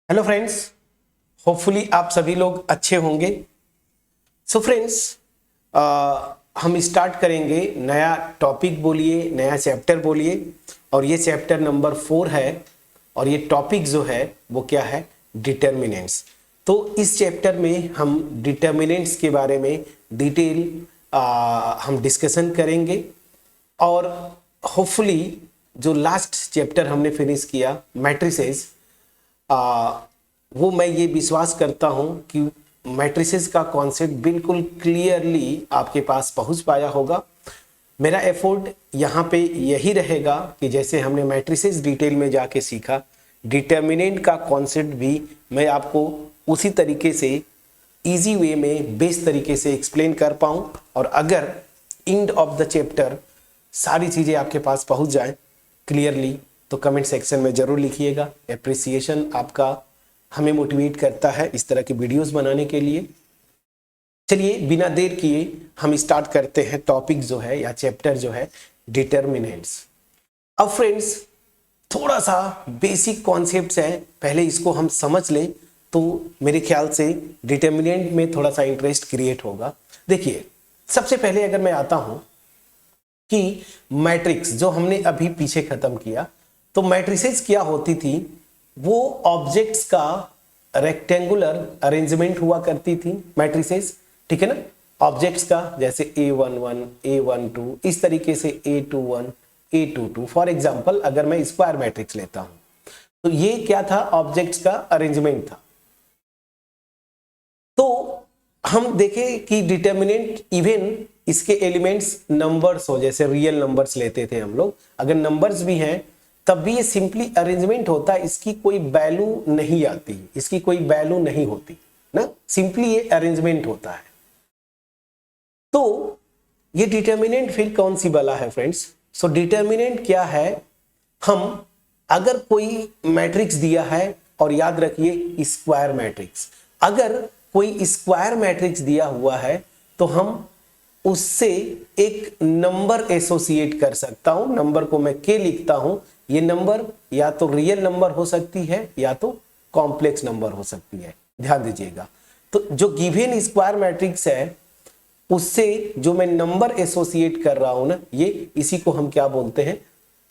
Hello friends, hopefully आप सभी लोग अच्छे होंगे। सो फ्रेंड्स, हम स्टार्ट करेंगे नया टॉपिक बोलिए, नया चैप्टर बोलिए। और ये चैप्टर नंबर 4 है और ये टॉपिक जो है वो क्या है, डिटर्मिनेंट्स। तो इस चैप्टर में हम डिटर्मिनेंट्स के बारे में डिटेल हम डिस्कशन करेंगे। और होपफुली जो लास्ट चैप्टर हमने फिनिश किया मैट्रिसेस, वो मैं ये विश्वास करता हूं कि मैट्रिसेस का कॉन्सेप्ट बिल्कुल क्लियरली आपके पास पहुंच पाया होगा। मेरा एफर्ट यहाँ पे यही रहेगा कि जैसे हमने मैट्रिसेस डिटेल में जाके सीखा, डिटर्मिनेंट का कॉन्सेप्ट भी मैं आपको उसी तरीके से इजी वे में बेस्ट तरीके से एक्सप्लेन कर पाऊँ। और अगर एंड ऑफ द चैप्टर सारी चीज़ें आपके पास पहुँच जाए क्लियरली, तो कमेंट सेक्शन में जरूर लिखिएगा। एप्रिसिएशन आपका हमें मोटिवेट करता है इस तरह की वीडियोस बनाने के लिए। चलिए बिना देर किए हम स्टार्ट करते हैं टॉपिक जो है या चैप्टर जो है डिटर्मिनेंट्स। अब फ्रेंड्स, थोड़ा सा बेसिक कॉन्सेप्ट्स है, पहले इसको हम समझ लें तो मेरे ख्याल से डिटर्मिनेंट में थोड़ा सा इंटरेस्ट क्रिएट होगा। देखिए, सबसे पहले अगर मैं आता हूं कि मैट्रिक्स जो हमने अभी पीछे खत्म किया, तो मैट्रिसेस क्या होती थी, वो ऑब्जेक्ट्स का रेक्टेंगुलर अरेंजमेंट हुआ करती थी मैट्रिसेस, ठीक है ना। ऑब्जेक्ट्स का जैसे A11, A12, इस तरीके से A21, A22। फॉर एग्जांपल अगर मैं स्क्वायर मैट्रिक्स लेता हूं तो ये क्या था, ऑब्जेक्ट्स का अरेंजमेंट था। तो हम देखें कि डिटर्मिनेंट इवन इसके एलिमेंट्स नंबर्स हो, जैसे रियल नंबर्स लेते थे हम लोग, अगर नंबर्स भी हैं तब भी ये सिंपली अरेंजमेंट होता है, इसकी कोई वैल्यू नहीं आती, इसकी कोई वैल्यू नहीं होती ना, सिंपली ये अरेंजमेंट होता है। तो ये डिटर्मिनेंट फिर कौन सी वाला है फ्रेंड्स? सो डिटर्मिनेंट क्या है, हम अगर कोई मैट्रिक्स दिया है, और याद रखिए स्क्वायर मैट्रिक्स, अगर कोई स्क्वायर मैट्रिक्स दिया हुआ है तो हम उससे एक नंबर एसोसिएट कर सकता हूं। नंबर को मैं के लिखता हूं, ये नंबर या तो रियल नंबर हो सकती है या तो कॉम्प्लेक्स नंबर हो सकती है, ध्यान दीजिएगा। तो जो गिवन स्क्वायर मैट्रिक्स है उससे जो मैं नंबर एसोसिएट कर रहा हूं ना, ये इसी को हम क्या बोलते हैं,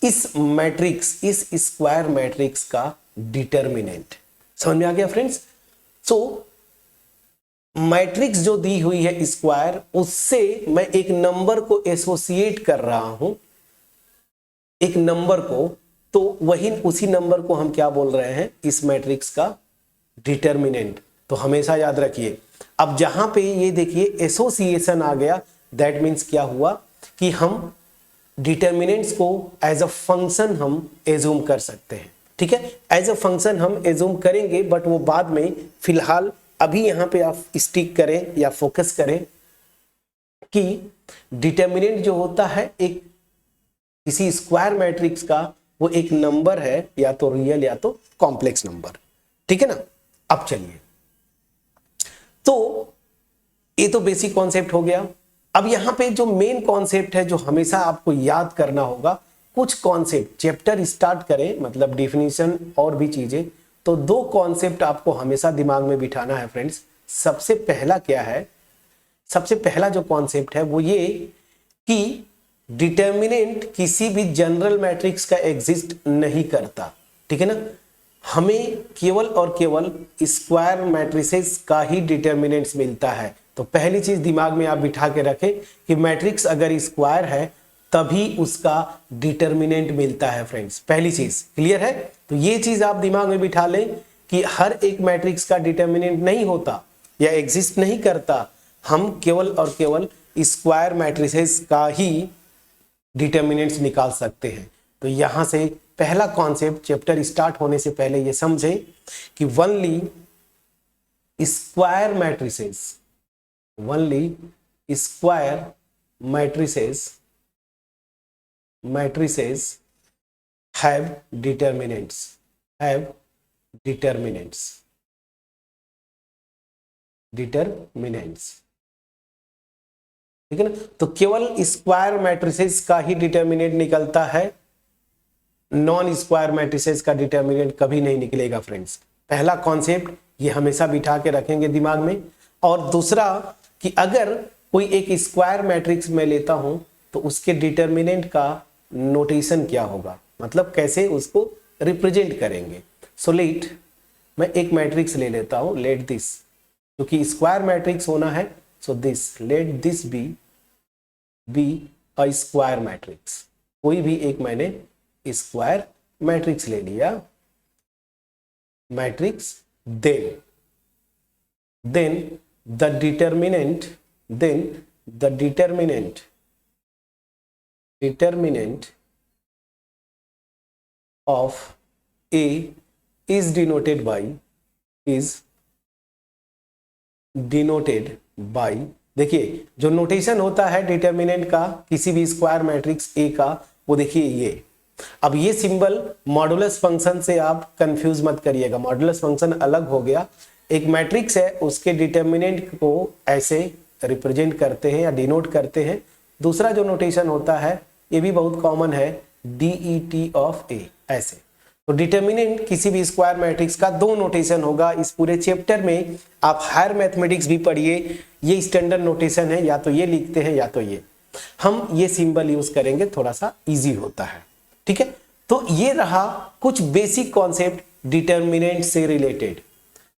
इस मैट्रिक्स, इस स्क्वायर मैट्रिक्स का डिटर्मिनेंट। समझ में आ गया फ्रेंड्स? सो मैट्रिक्स जो दी हुई है स्क्वायर, उससे मैं एक नंबर को एसोसिएट कर रहा हूं, एक नंबर को, तो वही उसी नंबर को हम क्या बोल रहे हैं, इस मैट्रिक्स का डिटर्मिनेंट। तो हमेशा याद रखिए, अब जहां पे ये देखिए एसोसिएशन आ गया, दैट मीन्स क्या हुआ कि हम डिटर्मिनेंट्स को एज अ फंक्शन हम एज्यूम कर सकते हैं, ठीक है। एज अ फंक्शन हम एज्यूम करेंगे, बट वो बाद में, फिलहाल अभी यहां पे आप स्टिक करें या फोकस करें कि डिटर्मिनेंट जो होता है एक किसी स्क्वायर मैट्रिक्स का, वो एक नंबर है, या तो रियल या तो कॉम्प्लेक्स नंबर, ठीक है ना। अब चलिए, तो ये तो बेसिक कॉन्सेप्ट हो गया। अब यहां पे जो मेन कॉन्सेप्ट है जो हमेशा आपको याद करना होगा, कुछ कॉन्सेप्ट चैप्टर स्टार्ट करें, मतलब डिफिनीशन और भी चीजें, तो दो कॉन्सेप्ट आपको हमेशा दिमाग में बिठाना है फ्रेंड्स। सबसे पहला क्या है, सबसे पहला जो कॉन्सेप्ट है वो ये कि डिटर्मिनेंट किसी भी जनरल मैट्रिक्स का एग्जिस्ट नहीं करता, ठीक है ना। हमें केवल और केवल स्क्वायर मैट्रिसेस का ही डिटर्मिनेंट्स मिलता है। तो पहली चीज दिमाग में आप बिठा के रखें कि मैट्रिक्स अगर स्क्वायर है तभी उसका डिटर्मिनेंट मिलता है फ्रेंड्स, पहली चीज क्लियर है। तो ये चीज आप दिमाग में बिठा लें कि हर एक मैट्रिक्स का डिटर्मिनेंट नहीं होता या एग्जिस्ट नहीं करता, हम केवल और केवल स्क्वायर मैट्रिसेस का ही डिटर्मिनेंट्स निकाल सकते हैं। तो यहां से पहला कॉन्सेप्ट चैप्टर स्टार्ट होने से पहले ये समझें कि only square matrices, only square matrices have determinants, ठीक है ना। तो केवल स्क्वायर मैट्रिसेस का ही डिटर्मिनेंट निकलता है, नॉन स्क्वायर मैट्रिसेस का डिटर्मिनेंट कभी नहीं निकलेगा फ्रेंड्स। पहला कॉन्सेप्ट ये हमेशा बिठा के रखेंगे दिमाग में। और दूसरा कि अगर कोई एक स्क्वायर मैट्रिक्स में लेता हूं तो उसके डिटर्मिनेंट का नोटेशन क्या होगा, मतलब कैसे उसको रिप्रेजेंट करेंगे। सो लेट मैं एक मैट्रिक्स ले लेता हूं, लेट दिस, क्योंकि स्क्वायर मैट्रिक्स होना है, so this, let this be a square matrix. कोई भी एक मैंने स्क्वायर मैट्रिक्स ले लिया, matrix, then the determinant of A is denoted by, देखिए जो नोटेशन होता है डिटर्मिनेंट का किसी भी स्क्वायर मैट्रिक्स ए का, वो देखिए ये। अब ये सिंबल मॉडुलस फंक्शन से आप कंफ्यूज मत करिएगा, मॉडुलस फंक्शन अलग हो गया। एक मैट्रिक्स है उसके डिटर्मिनेंट को ऐसे रिप्रेजेंट करते हैं या डिनोट करते हैं। दूसरा जो नोटेशन होता है ये भी बहुत कॉमन है, DET ऑफ ए, ऐसे। तो डिटर्मिनेंट किसी भी स्क्वायर मैट्रिक्स का दो नोटेशन होगा। इस पूरे चैप्टर में आप हायर मैथमेटिक्स भी पढ़िए, ये स्टैंडर्ड नोटेशन है, या तो ये लिखते हैं या तो ये। हम ये सिंबल यूज करेंगे, थोड़ा सा इजी होता है, ठीक है। तो ये रहा कुछ बेसिक कॉन्सेप्ट डिटर्मिनेंट से रिलेटेड।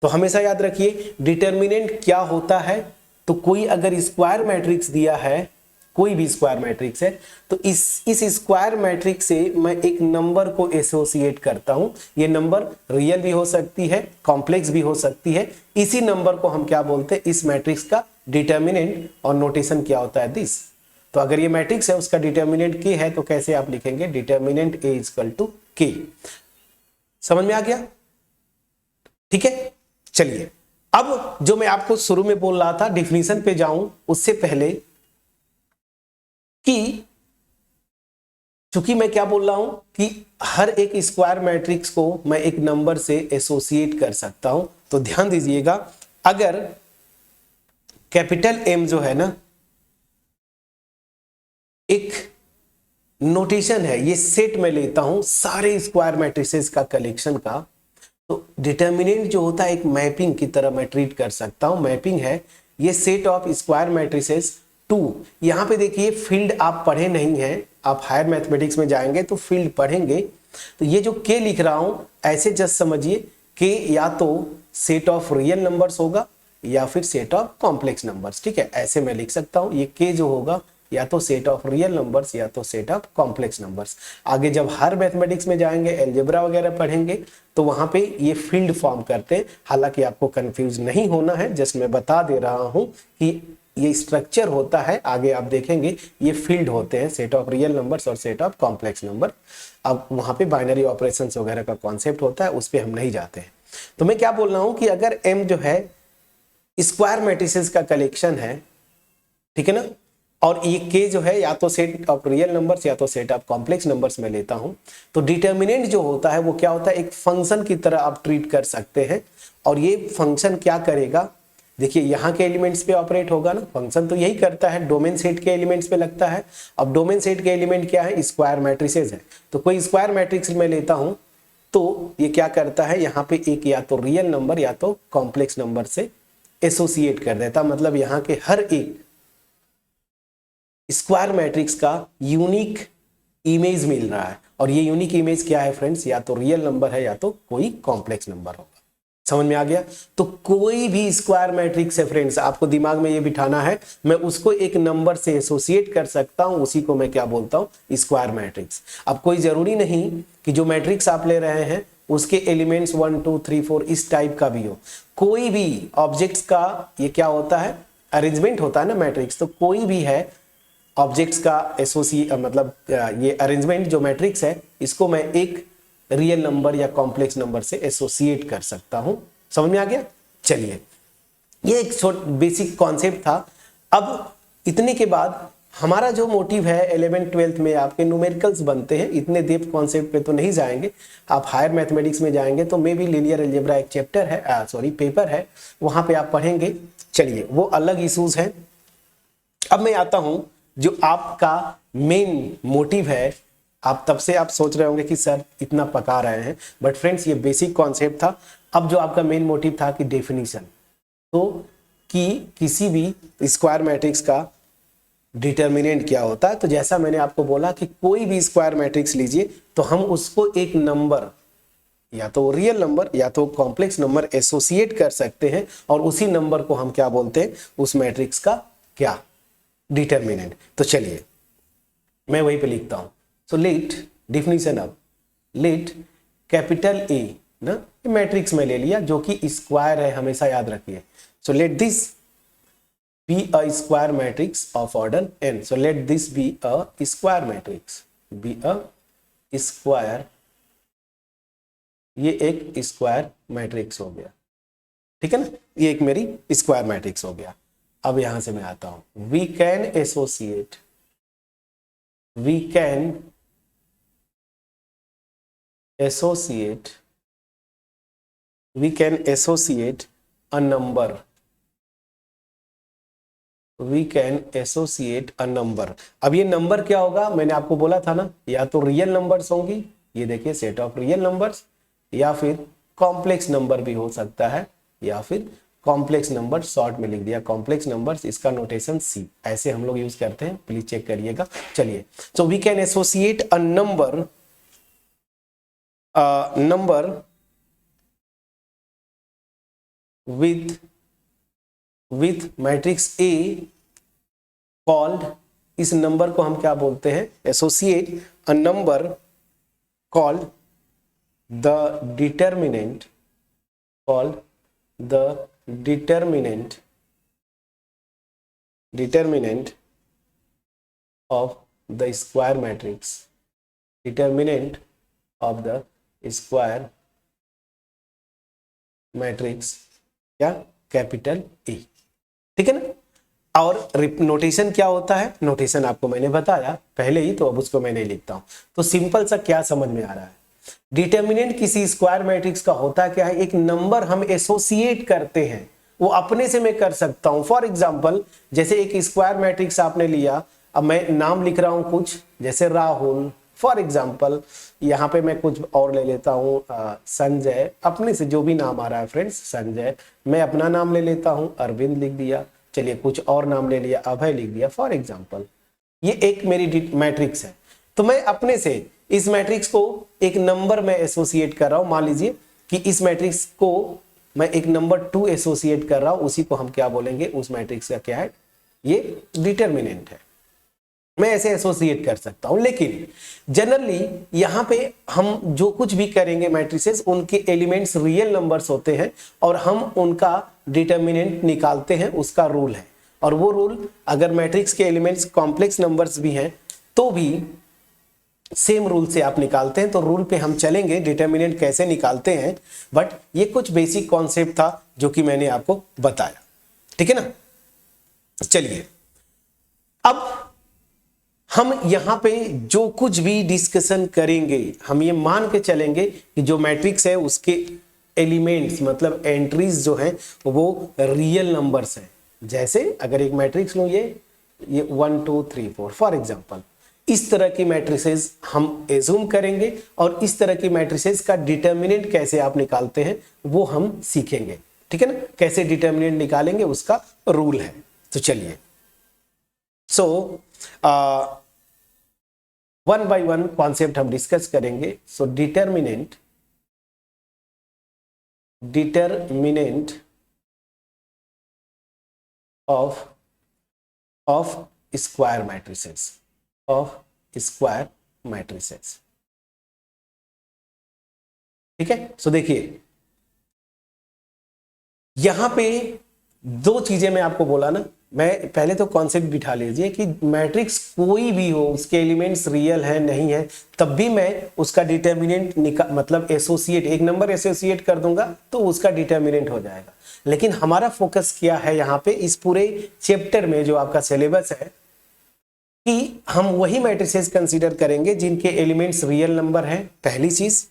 तो हमेशा याद रखिए डिटर्मिनेंट क्या होता है। तो कोई अगर स्क्वायर मैट्रिक्स दिया है, कोई भी स्क्वायर मैट्रिक्स है, तो इस स्क्वायर मैट्रिक्स से मैं एक नंबर को एसोसिएट करता हूं। ये नंबर रियल भी हो सकती है, कॉम्प्लेक्स भी हो सकती है। इसी नंबर को हम क्या बोलते हैं, इस मैट्रिक्स का डिटर्मिनेंट, और नोटेशन क्या होता है, दिस। तो अगर ये मैट्रिक्स है उसका डिटर्मिनेंट के है, तो कैसे आप लिखेंगे, डिटर्मिनेंट ए इक्वल टू के। समझ में आ गया, ठीक है। चलिए अब जो मैं आपको शुरू में बोल रहा था, डिफिनीशन पे जाऊं उससे पहले कि चूंकि मैं क्या बोल रहा हूं कि हर एक स्क्वायर मैट्रिक्स को मैं एक नंबर से एसोसिएट कर सकता हूं। तो ध्यान दीजिएगा, अगर कैपिटल एम जो है ना, एक नोटेशन है, ये सेट में लेता हूं सारे स्क्वायर मैट्रिसेस का कलेक्शन का, तो डिटर्मिनेंट जो होता है एक मैपिंग की तरह मैं ट्रीट कर सकता हूं। मैपिंग है ये set of square matrices to, यहां पे देखिए फील्ड आप पढ़े नहीं हैं, आप हायर मैथमेटिक्स में जाएंगे तो फील्ड पढ़ेंगे। तो ये जो के लिख रहा हूं ऐसे जस्ट समझिए के या तो सेट ऑफ रियल नंबर्स होगा या फिर सेट ऑफ कॉम्प्लेक्स नंबर्स, ठीक है। ऐसे मैं लिख सकता हूं, ये के जो होगा या तो सेट ऑफ रियल नंबर्स या तो सेट ऑफ कॉम्प्लेक्स नंबर्स। आगे जब हर मैथमेटिक्स में जाएंगे, अलजेब्रा वगैरह पढ़ेंगे, तो वहां पे ये फील्ड फॉर्म करते हैं। हालांकि आपको कंफ्यूज नहीं होना है, जस्ट मैं बता दे रहा हूं कि ये स्ट्रक्चर होता है, आगे आप देखेंगे ये फील्ड होते हैं, सेट ऑफ रियल नंबर्स और सेट ऑफ कॉम्प्लेक्स नंबर। अब वहां पे बाइनरी ऑपरेशंस वगैरह का कॉन्सेप्ट होता है, उस पर हम नहीं जाते हैं। तो मैं क्या बोल रहा हूं कि अगर एम जो है स्क्वायर मैट्रिसेस का कलेक्शन है, ठीक है ना, और ये के जो है या तो सेट ऑफ रियल नंबर्स या तो सेट ऑफ कॉम्प्लेक्स नंबर्स में लेता हूं, तो डिटर्मिनेंट जो होता है वो क्या होता है, एक फंक्शन की तरह आप ट्रीट कर सकते हैं। और ये फंक्शन क्या करेगा, देखिए यहाँ के एलिमेंट्स पे ऑपरेट होगा ना, फंक्शन तो यही करता है, डोमेन सेट के एलिमेंट्स पे लगता है। अब डोमेन सेट के एलिमेंट क्या है, स्क्वायर मैट्रिसेस है। तो कोई स्क्वायर मैट्रिक्स में लेता हूं तो ये क्या करता है, यहाँ पे एक या तो रियल नंबर या तो कॉम्प्लेक्स नंबर से एसोसिएट कर देता, मतलब यहाँ के हर एक स्क्वायर मैट्रिक्स का यूनिक इमेज मिल रहा है। और ये यूनिक इमेज क्या है फ्रेंड्स, या तो रियल नंबर है या तो कोई कॉम्प्लेक्स नंबर होगा। समझ में आ गया। तो कोई भी स्क्वायर मैट्रिक्स है फ्रेंड्स, आपको दिमाग में ये बिठाना है, मैं उसको एक नंबर से एसोसिएट कर सकता हूं, उसी को मैं क्या बोलता हूं, स्क्वायर मैट्रिक्स। अब कोई जरूरी नहीं कि जो मैट्रिक्स आप ले रहे हैं उसके एलिमेंट्स 1 2 3 4 इस टाइप का भी हो। कोई भी ऑब्जेक्ट्स का ये क्या होता है, अरेंजमेंट होता है ना मैट्रिक्स, तो कोई भी है ऑब्जेक्ट्स का मतलब ये अरेंजमेंट जो मैट्रिक्स है, इसको मैं एक रियल नंबर या कॉम्प्लेक्स नंबर से एसोसिएट कर सकता हूं। समझ में आ गया। चलिए ये एक बेसिक कॉन्सेप्ट था। अब इतने के बाद हमारा जो मोटिव है 11th 12th में आपके न्यूमेरिकल्स बनते हैं, इतने डेप्थ कॉन्सेप्ट पे तो नहीं जाएंगे। आप हायर मैथमेटिक्स में जाएंगे तो मे बी लीनियर अलजेब्रा एक चैप्टर है, पेपर है, वहां पे आप पढ़ेंगे। चलिए वो अलग इश्यूज हैं। अब मैं आता हूं जो आपका मेन मोटिव है। आप तब से आप सोच रहे होंगे कि सर इतना पका रहे हैं, बट फ्रेंड्स ये बेसिक कॉन्सेप्ट था। अब जो आपका मेन मोटिव था कि डेफिनेशन, तो कि किसी भी स्क्वायर मैट्रिक्स का डिटर्मिनेंट क्या होता है, तो जैसा मैंने आपको बोला कि कोई भी स्क्वायर मैट्रिक्स लीजिए तो हम उसको एक नंबर, या तो रियल नंबर या तो कॉम्प्लेक्स नंबर एसोसिएट कर सकते हैं, और उसी नंबर को हम क्या बोलते हैं, उस मैट्रिक्स का क्या, डिटर्मिनेंट। तो चलिए मैं वहीं पे लिखता हूं। So let definition of, let capital A ना, मैट्रिक्स में ले लिया जो कि स्क्वायर है, हमेशा याद रखिए। So let this be a square matrix of order n. So let this be a square matrix, be a square, ये एक स्क्वायर मैट्रिक्स हो गया, ठीक है ना, ये एक मेरी स्क्वायर मैट्रिक्स हो गया। अब यहां से मैं आता हूं, we can associate a number, we can associate a number। अब ये नंबर क्या होगा, मैंने आपको बोला था ना, या तो रियल नंबर्स होंगी, ये देखिए सेट ऑफ रियल नंबर्स, या फिर कॉम्प्लेक्स नंबर भी हो सकता है, या फिर कॉम्प्लेक्स नंबर, शॉर्ट में लिख दिया कॉम्प्लेक्स नंबर्स, इसका नोटेशन सी, ऐसे हम लोग यूज करते हैं, प्लीज चेक करिएगा। चलिए, so we can associate a number with matrix A called, इस नंबर को हम क्या बोलते हैं, associate a number called the determinant, of the square matrix, determinant of the square matrix या कैपिटल ए, ठीक है ना। और नोटेशन क्या होता है, नोटेशन आपको मैंने बताया पहले ही, तो अब उसको मैं नहीं लिखता हूं। तो सिंपल सा क्या समझ में आ रहा है, डिटर्मिनेंट किसी स्क्वायर मैट्रिक्स का होता क्या है, एक नंबर हम एसोसिएट करते हैं, वो अपने से मैं कर सकता हूं। फॉर एग्जांपल, जैसे एक स्क्वायर मैट्रिक्स आपने लिया, अब मैं नाम लिख रहा हूं कुछ, जैसे राहुल, फॉर एग्जाम्पल यहाँ पे मैं कुछ और ले लेता हूँ, संजय, अपने से जो भी नाम आ रहा है फ्रेंड्स, संजय, मैं अपना नाम ले लेता हूँ, अरविंद लिख दिया, चलिए कुछ और नाम ले लिया, अभय लिख दिया, फॉर एग्जाम्पल। ये एक मेरी मैट्रिक्स है, तो मैं अपने से इस मैट्रिक्स को एक नंबर में एसोसिएट कर रहा हूं। मान लीजिए कि इस मैट्रिक्स को मैं एक नंबर 2 एसोसिएट कर रहा हूं, उसी को हम क्या बोलेंगे, उस मैट्रिक्स का क्या है, ये डिटर्मिनेंट है, मैं ऐसे एसोसिएट कर सकता हूं। लेकिन जनरली यहां पे हम जो कुछ भी करेंगे मैट्रिसेस, उनके एलिमेंट्स रियल नंबर्स होते हैं और हम उनका डिटर्मिनेंट निकालते हैं, उसका रूल है। और वो रूल, अगर मैट्रिक्स के एलिमेंट्स कॉम्प्लेक्स नंबर्स भी हैं तो भी सेम रूल से आप निकालते हैं। तो रूल पे हम चलेंगे, डिटर्मिनेंट कैसे निकालते हैं, बट ये कुछ बेसिक कॉन्सेप्ट था जो कि मैंने आपको बताया, ठीक है ना। चलिए, अब हम यहां पे जो कुछ भी डिस्कशन करेंगे, हम ये मान के चलेंगे कि जो मैट्रिक्स है उसके एलिमेंट्स, मतलब एंट्रीज जो हैं वो रियल नंबर्स हैं। जैसे अगर एक मैट्रिक्स लूं, ये 1 2 3 4 फॉर एग्जांपल, इस तरह की मैट्रिसेस हम एज्यूम करेंगे, और इस तरह की मैट्रिसेस का डिटर्मिनेंट कैसे आप निकालते हैं वो हम सीखेंगे, ठीक है ना। कैसे डिटर्मिनेंट निकालेंगे उसका रूल है। तो चलिए, so one by one concept हम डिस्कस करेंगे। So determinant of square matrices, ठीक है। सो देखिए, यहां पे दो चीजें मैं आपको बोला ना, मैं पहले तो कॉन्सेप्ट बिठा लीजिए कि मैट्रिक्स कोई भी हो, उसके एलिमेंट्स रियल है नहीं है, तब भी मैं उसका डिटर्मिनेंट मतलब एसोसिएट, एक नंबर एसोसिएट कर दूंगा तो उसका डिटर्मिनेंट हो जाएगा। लेकिन हमारा फोकस क्या है यहाँ पे, इस पूरे चैप्टर में जो आपका सिलेबस है, कि हम वही मैट्रिसेस कंसीडर करेंगे जिनके एलिमेंट्स रियल नंबर हैं, पहली चीज,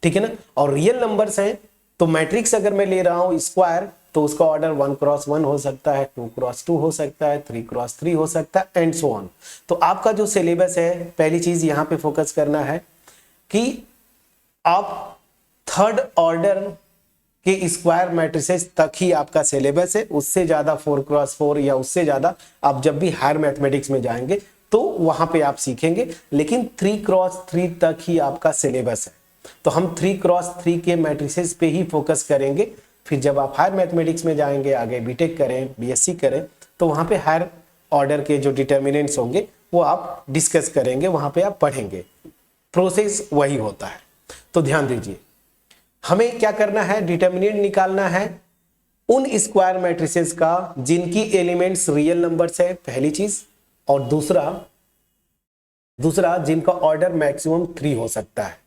ठीक है ना। और रियल नंबर्स हैं तो मैट्रिक्स अगर मैं ले रहा हूं स्क्वायर, तो उसका ऑर्डर 1 क्रॉस 1 हो सकता है, 2 क्रॉस 2 हो सकता है, 3 क्रॉस 3 हो सकता है, एंड सो ऑन। तो आपका जो सिलेबस है, पहली चीज यहां पे फोकस करना है कि आप थर्ड ऑर्डर के स्क्वायर मैट्रिसेस तक ही आपका सिलेबस है। उससे ज्यादा 4x4 या उससे ज्यादा आप जब भी हायर मैथमेटिक्स में जाएंगे तो वहां पे आप सीखेंगे, लेकिन 3x3 तक ही आपका सिलेबस है। तो हम 3x3 के मैट्रिसेस पे ही फोकस करेंगे। फिर जब आप हायर मैथमेटिक्स में जाएंगे, आगे बीटेक करें, बीएससी करें, तो वहां पे हायर ऑर्डर के जो डिटर्मिनेंट्स होंगे वो आप डिस्कस करेंगे, वहां पे आप पढ़ेंगे। प्रोसेस वही होता है। तो ध्यान दीजिए, हमें क्या करना है, डिटर्मिनेंट निकालना है उन स्क्वायर मैट्रिसेस का जिनकी एलिमेंट्स रियल नंबर्स है, पहली चीज। और दूसरा जिनका ऑर्डर मैक्सिमम 3 हो सकता है।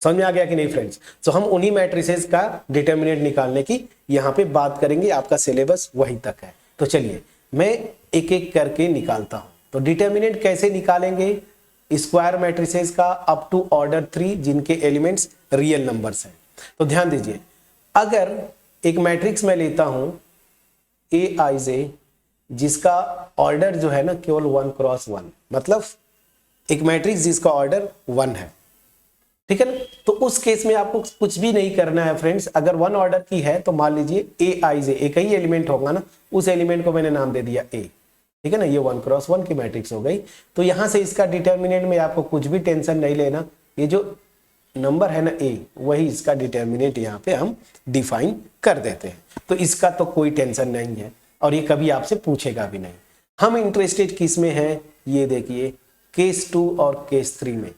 समझ में आ गया कि नहीं फ्रेंड्स? तो हम उन्हीं मैट्रिसेस का डिटर्मिनेंट निकालने की यहां पे बात करेंगे। आपका सिलेबस वही तक है। तो चलिए मैं एक एक करके निकालता हूं। तो डिटर्मिनेंट कैसे निकालेंगे? स्क्वायर मैट्रिसेस का अप टू ऑर्डर 3 जिनके एलिमेंट्स रियल नंबर्स हैं। तो ध्यान दीजिए, अगर एक मैट्रिक्स में लेता हूं Aij जिसका ऑर्डर जो है ना केवल 1x1, मतलब एक मैट्रिक्स जिसका ऑर्डर 1 है, ठीक है ना? तो उस केस में आपको कुछ भी नहीं करना है फ्रेंड्स। अगर 1 ऑर्डर की है तो मान लीजिए Aij एक ही एलिमेंट होगा ना, उस एलिमेंट को मैंने नाम दे दिया A, ठीक है ना? ये 1x1 की मैट्रिक्स हो गई। तो यहां से इसका डिटर्मिनेंट में आपको कुछ भी टेंशन नहीं लेना। ये जो नंबर है ना A, वही इसका डिटर्मिनेंट यहाँ पे हम डिफाइन कर देते हैं। तो इसका तो कोई टेंशन नहीं है और ये कभी आपसे पूछेगा भी नहीं। हम इंटरेस्टेड किस में है? ये देखिए केस 2 और केस 3 में।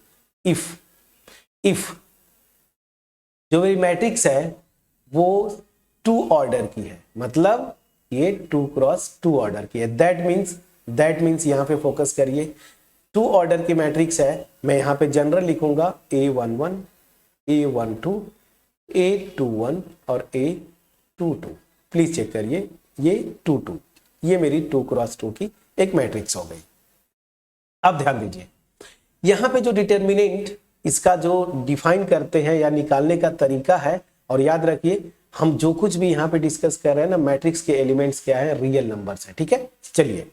इफ जो मेरी मैट्रिक्स है वो 2 ऑर्डर की है, मतलब ये 2x2 ऑर्डर की है। दैट मीन्स यहां पे फोकस करिए, 2 ऑर्डर की मैट्रिक्स है। मैं यहां पे जनरल लिखूंगा A11, A12, A21 और A22। प्लीज चेक करिए, ये 22, ये मेरी 2x2 की एक मैट्रिक्स हो गई। अब ध्यान दीजिए, यहां पे जो डिटर्मिनेंट इसका जो डिफाइन करते हैं या निकालने का तरीका है, और याद रखिए हम जो कुछ भी यहां पे डिस्कस कर रहे हैं ना, मैट्रिक्स के एलिमेंट्स क्या है? रियल नंबर्स है, ठीक है? चलिए,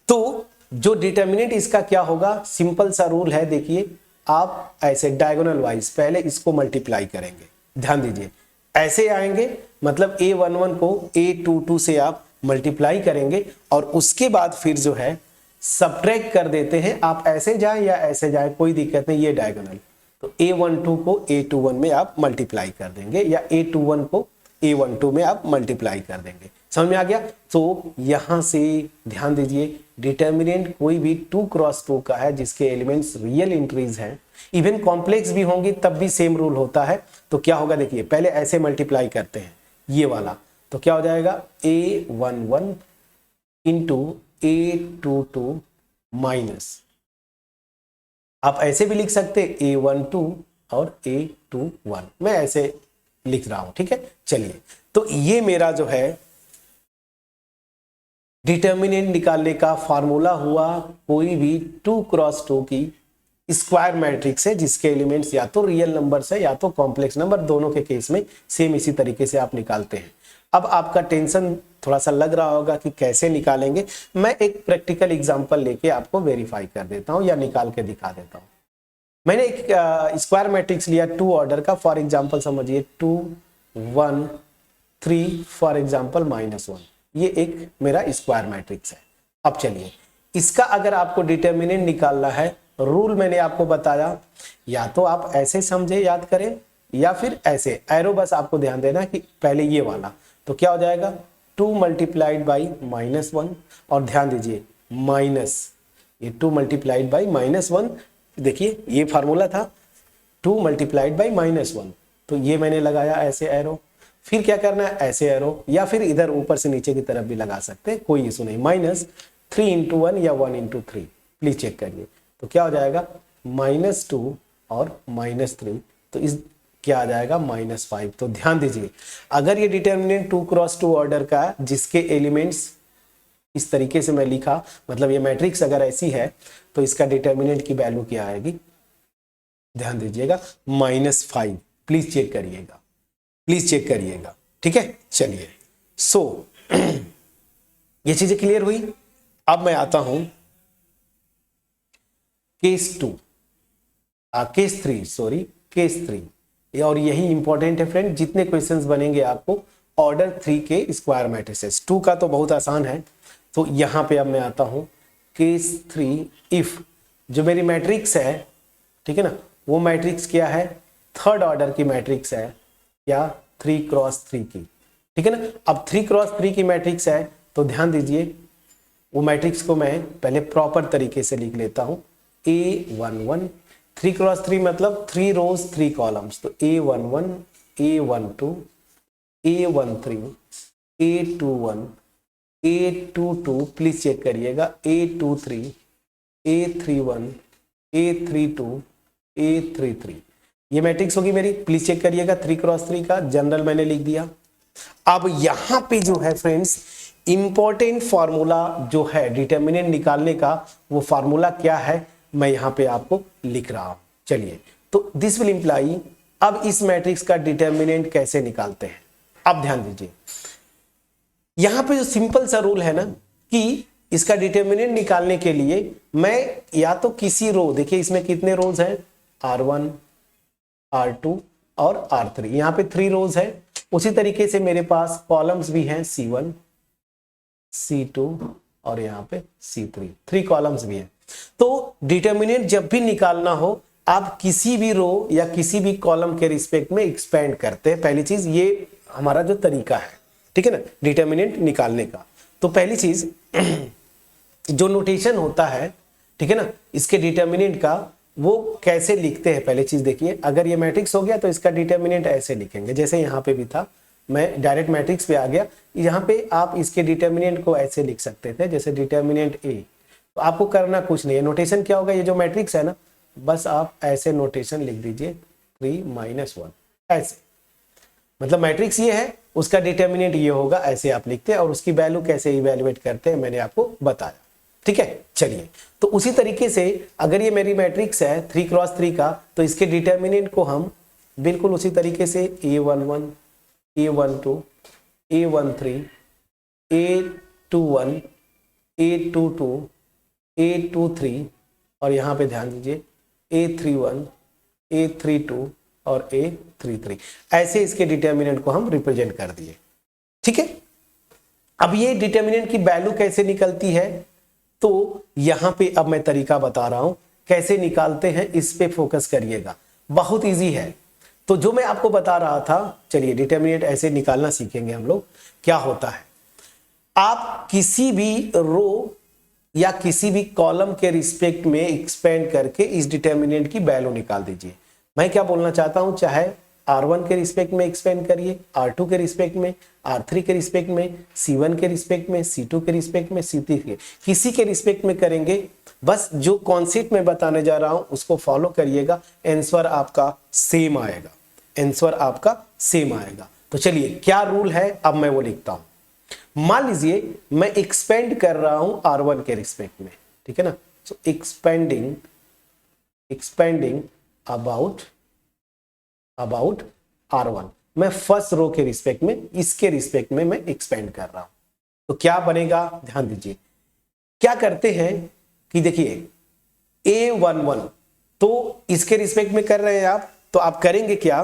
तो जो डिटर्मिनेंट इसका क्या होगा? सिंपल सा रूल है, देखिए आप ऐसे डायगोनल वाइज पहले इसको मल्टीप्लाई करेंगे। ध्यान दीजिए, ऐसे आएंगे, मतलब A11 को A22 से आप मल्टीप्लाई करेंगे और उसके बाद फिर जो है सब्ट्रैक्ट कर देते हैं। आप ऐसे जाएं या ऐसे जाएं, कोई दिक्कत नहीं, ये डायगोनल। तो A12 को A21 में आप मल्टीप्लाई कर देंगे या A21 को A12 में आप मल्टीप्लाई कर देंगे। समझ में आ गया? तो यहां से ध्यान दीजिए, डिटर्मिनेंट कोई भी 2x2 का है जिसके एलिमेंट्स रियल इंट्रीज हैं, इवन कॉम्प्लेक्स भी होंगी तब भी सेम रूल होता है। तो क्या होगा देखिए, पहले ऐसे मल्टीप्लाई करते हैं ये वाला, तो क्या हो जाएगा? A11 इंटू A22 माइनस, आप ऐसे भी लिख सकते A12 और A21, मैं ऐसे लिख रहा हूं, ठीक है? चलिए, तो ये मेरा जो है डिटर्मिनेंट निकालने का फार्मूला हुआ। कोई भी 2x2 की स्क्वायर मैट्रिक्स है जिसके एलिमेंट्स या तो रियल नंबर्स है या तो कॉम्प्लेक्स नंबर, दोनों के केस में सेम इसी तरीके से आप निकालते हैं। अब आपका टेंशन थोड़ा सा लग रहा होगा कि कैसे निकालेंगे। मैं एक प्रैक्टिकल एग्जांपल लेके आपको वेरीफाई कर देता हूं या निकाल के दिखा देता हूं। मैंने एक स्क्वायर मैट्रिक्स लिया 2 ऑर्डर का, फॉर एग्जांपल समझिए 2 1 3 फॉर एग्जांपल -1, ये एक मेरा स्क्वायर मैट्रिक्स है। अब चलिए, इसका अगर आपको डिटर्मिनेंट निकालना है, रूल मैंने आपको बताया, या तो आप ऐसे समझे याद करें या फिर ऐसे, एरो बस आपको ध्यान देना कि पहले ये वाला, तो क्या हो जाएगा 2 मल्टीप्लाइड बाई -1, और ध्यान दीजिए माइनस, ये 2 मल्टीप्लाइड बाई -1, देखिए ये फार्मूला था 2 मल्टीप्लाइड बाई -1, तो ये मैंने लगाया ऐसे एरो। फिर क्या करना है, ऐसे एरो, या फिर इधर ऊपर से नीचे की तरफ भी लगा सकते हैं, कोई इशू नहीं। -3 इंटू 1 या 1 इंटू 3, प्लीज चेक करिए। तो क्या हो जाएगा -2 और -3, तो इस क्या आ जाएगा -5। तो ध्यान दीजिए, अगर ये डिटर्मिनेंट 2x2 ऑर्डर का जिसके एलिमेंट्स इस तरीके से मैं लिखा, मतलब ये मैट्रिक्स अगर ऐसी है तो इसका डिटर्मिनेंट की वैल्यू क्या आएगी? ध्यान दीजिएगा -5। प्लीज चेक करिएगा, प्लीज चेक करिएगा, ठीक है? चलिए, सो ये चीजें क्लियर हुई। अब मैं आता हूं केस 3, केस 3। और यही इंपॉर्टेंट है फ्रेंड, जितने क्वेश्चंस बनेंगे आपको ऑर्डर 3 के स्क्वायर मैट्रिसेस। 2 का तो बहुत आसान है। तो यहाँ पे अब मैं आता हूँ केस 3 इफ जो मेरी मैट्रिक्स है, ठीक है ना, वो मैट्रिक्स क्या है, थर्ड ऑर्डर की मैट्रिक्स है, क्या 3 क्रॉस 3 की, ठीक है ना। अब 3 क्रॉस 3 की मैट्रिक्स है तो ध्यान दीजिए, वो मैट्रिक्स को मैं पहले प्रॉपर तरीके से लिख लेता हूँ। A11 3 क्रॉस 3 मतलब 3 रोज 3 कॉलम्स, तो A11 A12 A13 A21 A22 please check करिएगा, A23 A31 A32 A33 ये मैट्रिक्स होगी मेरी, प्लीज चेक करिएगा। 3 क्रॉस 3 का जनरल मैंने लिख दिया। अब यहां पे जो है फ्रेंड्स इंपॉर्टेंट फार्मूला जो है डिटर्मिनेंट निकालने का, वो फार्मूला क्या है मैं यहां पे आपको लिख रहा हूं। चलिए, तो दिस विल इंप्लाई, अब इस मैट्रिक्स का डिटर्मिनेंट कैसे निकालते हैं, अब ध्यान दीजिए। यहां पे जो सिंपल सा रूल है ना कि इसका डिटर्मिनेंट निकालने के लिए मैं या तो किसी रो, देखिए इसमें कितने रोज हैं, R1 R2 और R3, यहां पे 3 रोज है। उसी तरीके से मेरे पास कॉलम्स भी हैं, C1 C2 और यहाँ पे C3, 3 कॉलम्स भी हैं। तो डिटर्मिनेंट जब भी निकालना हो, आप किसी भी रो या किसी भी कॉलम के रिस्पेक्ट में एक्सपेंड करते हैं। पहली चीज ये हमारा जो तरीका है, ठीक है ना, डिटर्मिनेंट निकालने का। तो पहली चीज जो नोटेशन होता है, ठीक है ना, इसके डिटर्मिनेंट का, वो कैसे लिखते हैं पहले चीज देखिए। अगर ये मैट्रिक्स हो गया तो इसका डिटर्मिनेंट ऐसे लिखेंगे, जैसे यहाँ पे भी था, मैं डायरेक्ट मैट्रिक्स पे आ गया। यहाँ पे आप इसके डिटर्मिनेंट को ऐसे लिख सकते थे, जैसे डिटर्मिनेंट A। तो आपको करना कुछ नहीं है, नोटेशन क्या होगा, ये जो मैट्रिक्स है ना, बस आप ऐसे नोटेशन लिख दीजिए 3 - 1 ऐसे, मतलब मैट्रिक्स ये है, उसका डिटर्मिनेंट ये होगा, ऐसे आप लिखते हैं। और उसकी वैल्यू कैसे इवेल्युएट करते हैं मैंने आपको बताया, ठीक है। चलिए, तो उसी तरीके से अगर ये मेरी मैट्रिक्स है 3 क्रॉस 3 का, तो इसके डिटर्मिनेंट को हम बिल्कुल उसी तरीके से A11 A12 A13 A21 A22 A23 और यहाँ पे ध्यान दीजिए A31 A32 और A33, ऐसे इसके डिटर्मिनेंट को हम रिप्रेजेंट कर दिए, ठीक है। अब ये डिटर्मिनेंट की वैल्यू कैसे निकलती है, तो यहां पे अब मैं तरीका बता रहा हूं कैसे निकालते हैं, इस पे फोकस करिएगा, बहुत इजी है। तो जो मैं आपको बता रहा था, चलिए डिटर्मिनेंट ऐसे निकालना सीखेंगे हम लोग। क्या होता है, आप किसी भी रो या किसी भी कॉलम के रिस्पेक्ट में एक्सपेंड करके इस डिटर्मिनेंट की वैल्यू निकाल दीजिए। मैं क्या बोलना चाहता हूं, चाहे R1 के रिस्पेक्ट में एक्सपेंड करिए, R2 के रिस्पेक्ट में, R3 के रिस्पेक्ट में, C1 के रिस्पेक्ट में, C2 के रिस्पेक्ट में, C3 के, किसी के रिस्पेक्ट में करेंगे। बस जो कॉन्सेप्ट में बताने जा रहा हूं उसको फॉलो करिएगा, आंसर आपका सेम आएगा, आंसर आपका सेम आएगा। तो चलिए क्या रूल है, अब मैं वो लिखता हूं। मान लीजिए मैं एक्सपेंड कर रहा हूं R1 के रिस्पेक्ट में, ठीक है ना। सो एक्सपेंडिंग अबाउट R1, मैं फर्स्ट रो के रिस्पेक्ट में, इसके रिस्पेक्ट में मैं एक्सपेंड कर रहा हूं। तो क्या बनेगा, ध्यान दीजिए। क्या करते हैं कि देखिए A11, तो इसके रिस्पेक्ट में कर रहे हैं आप, तो आप करेंगे क्या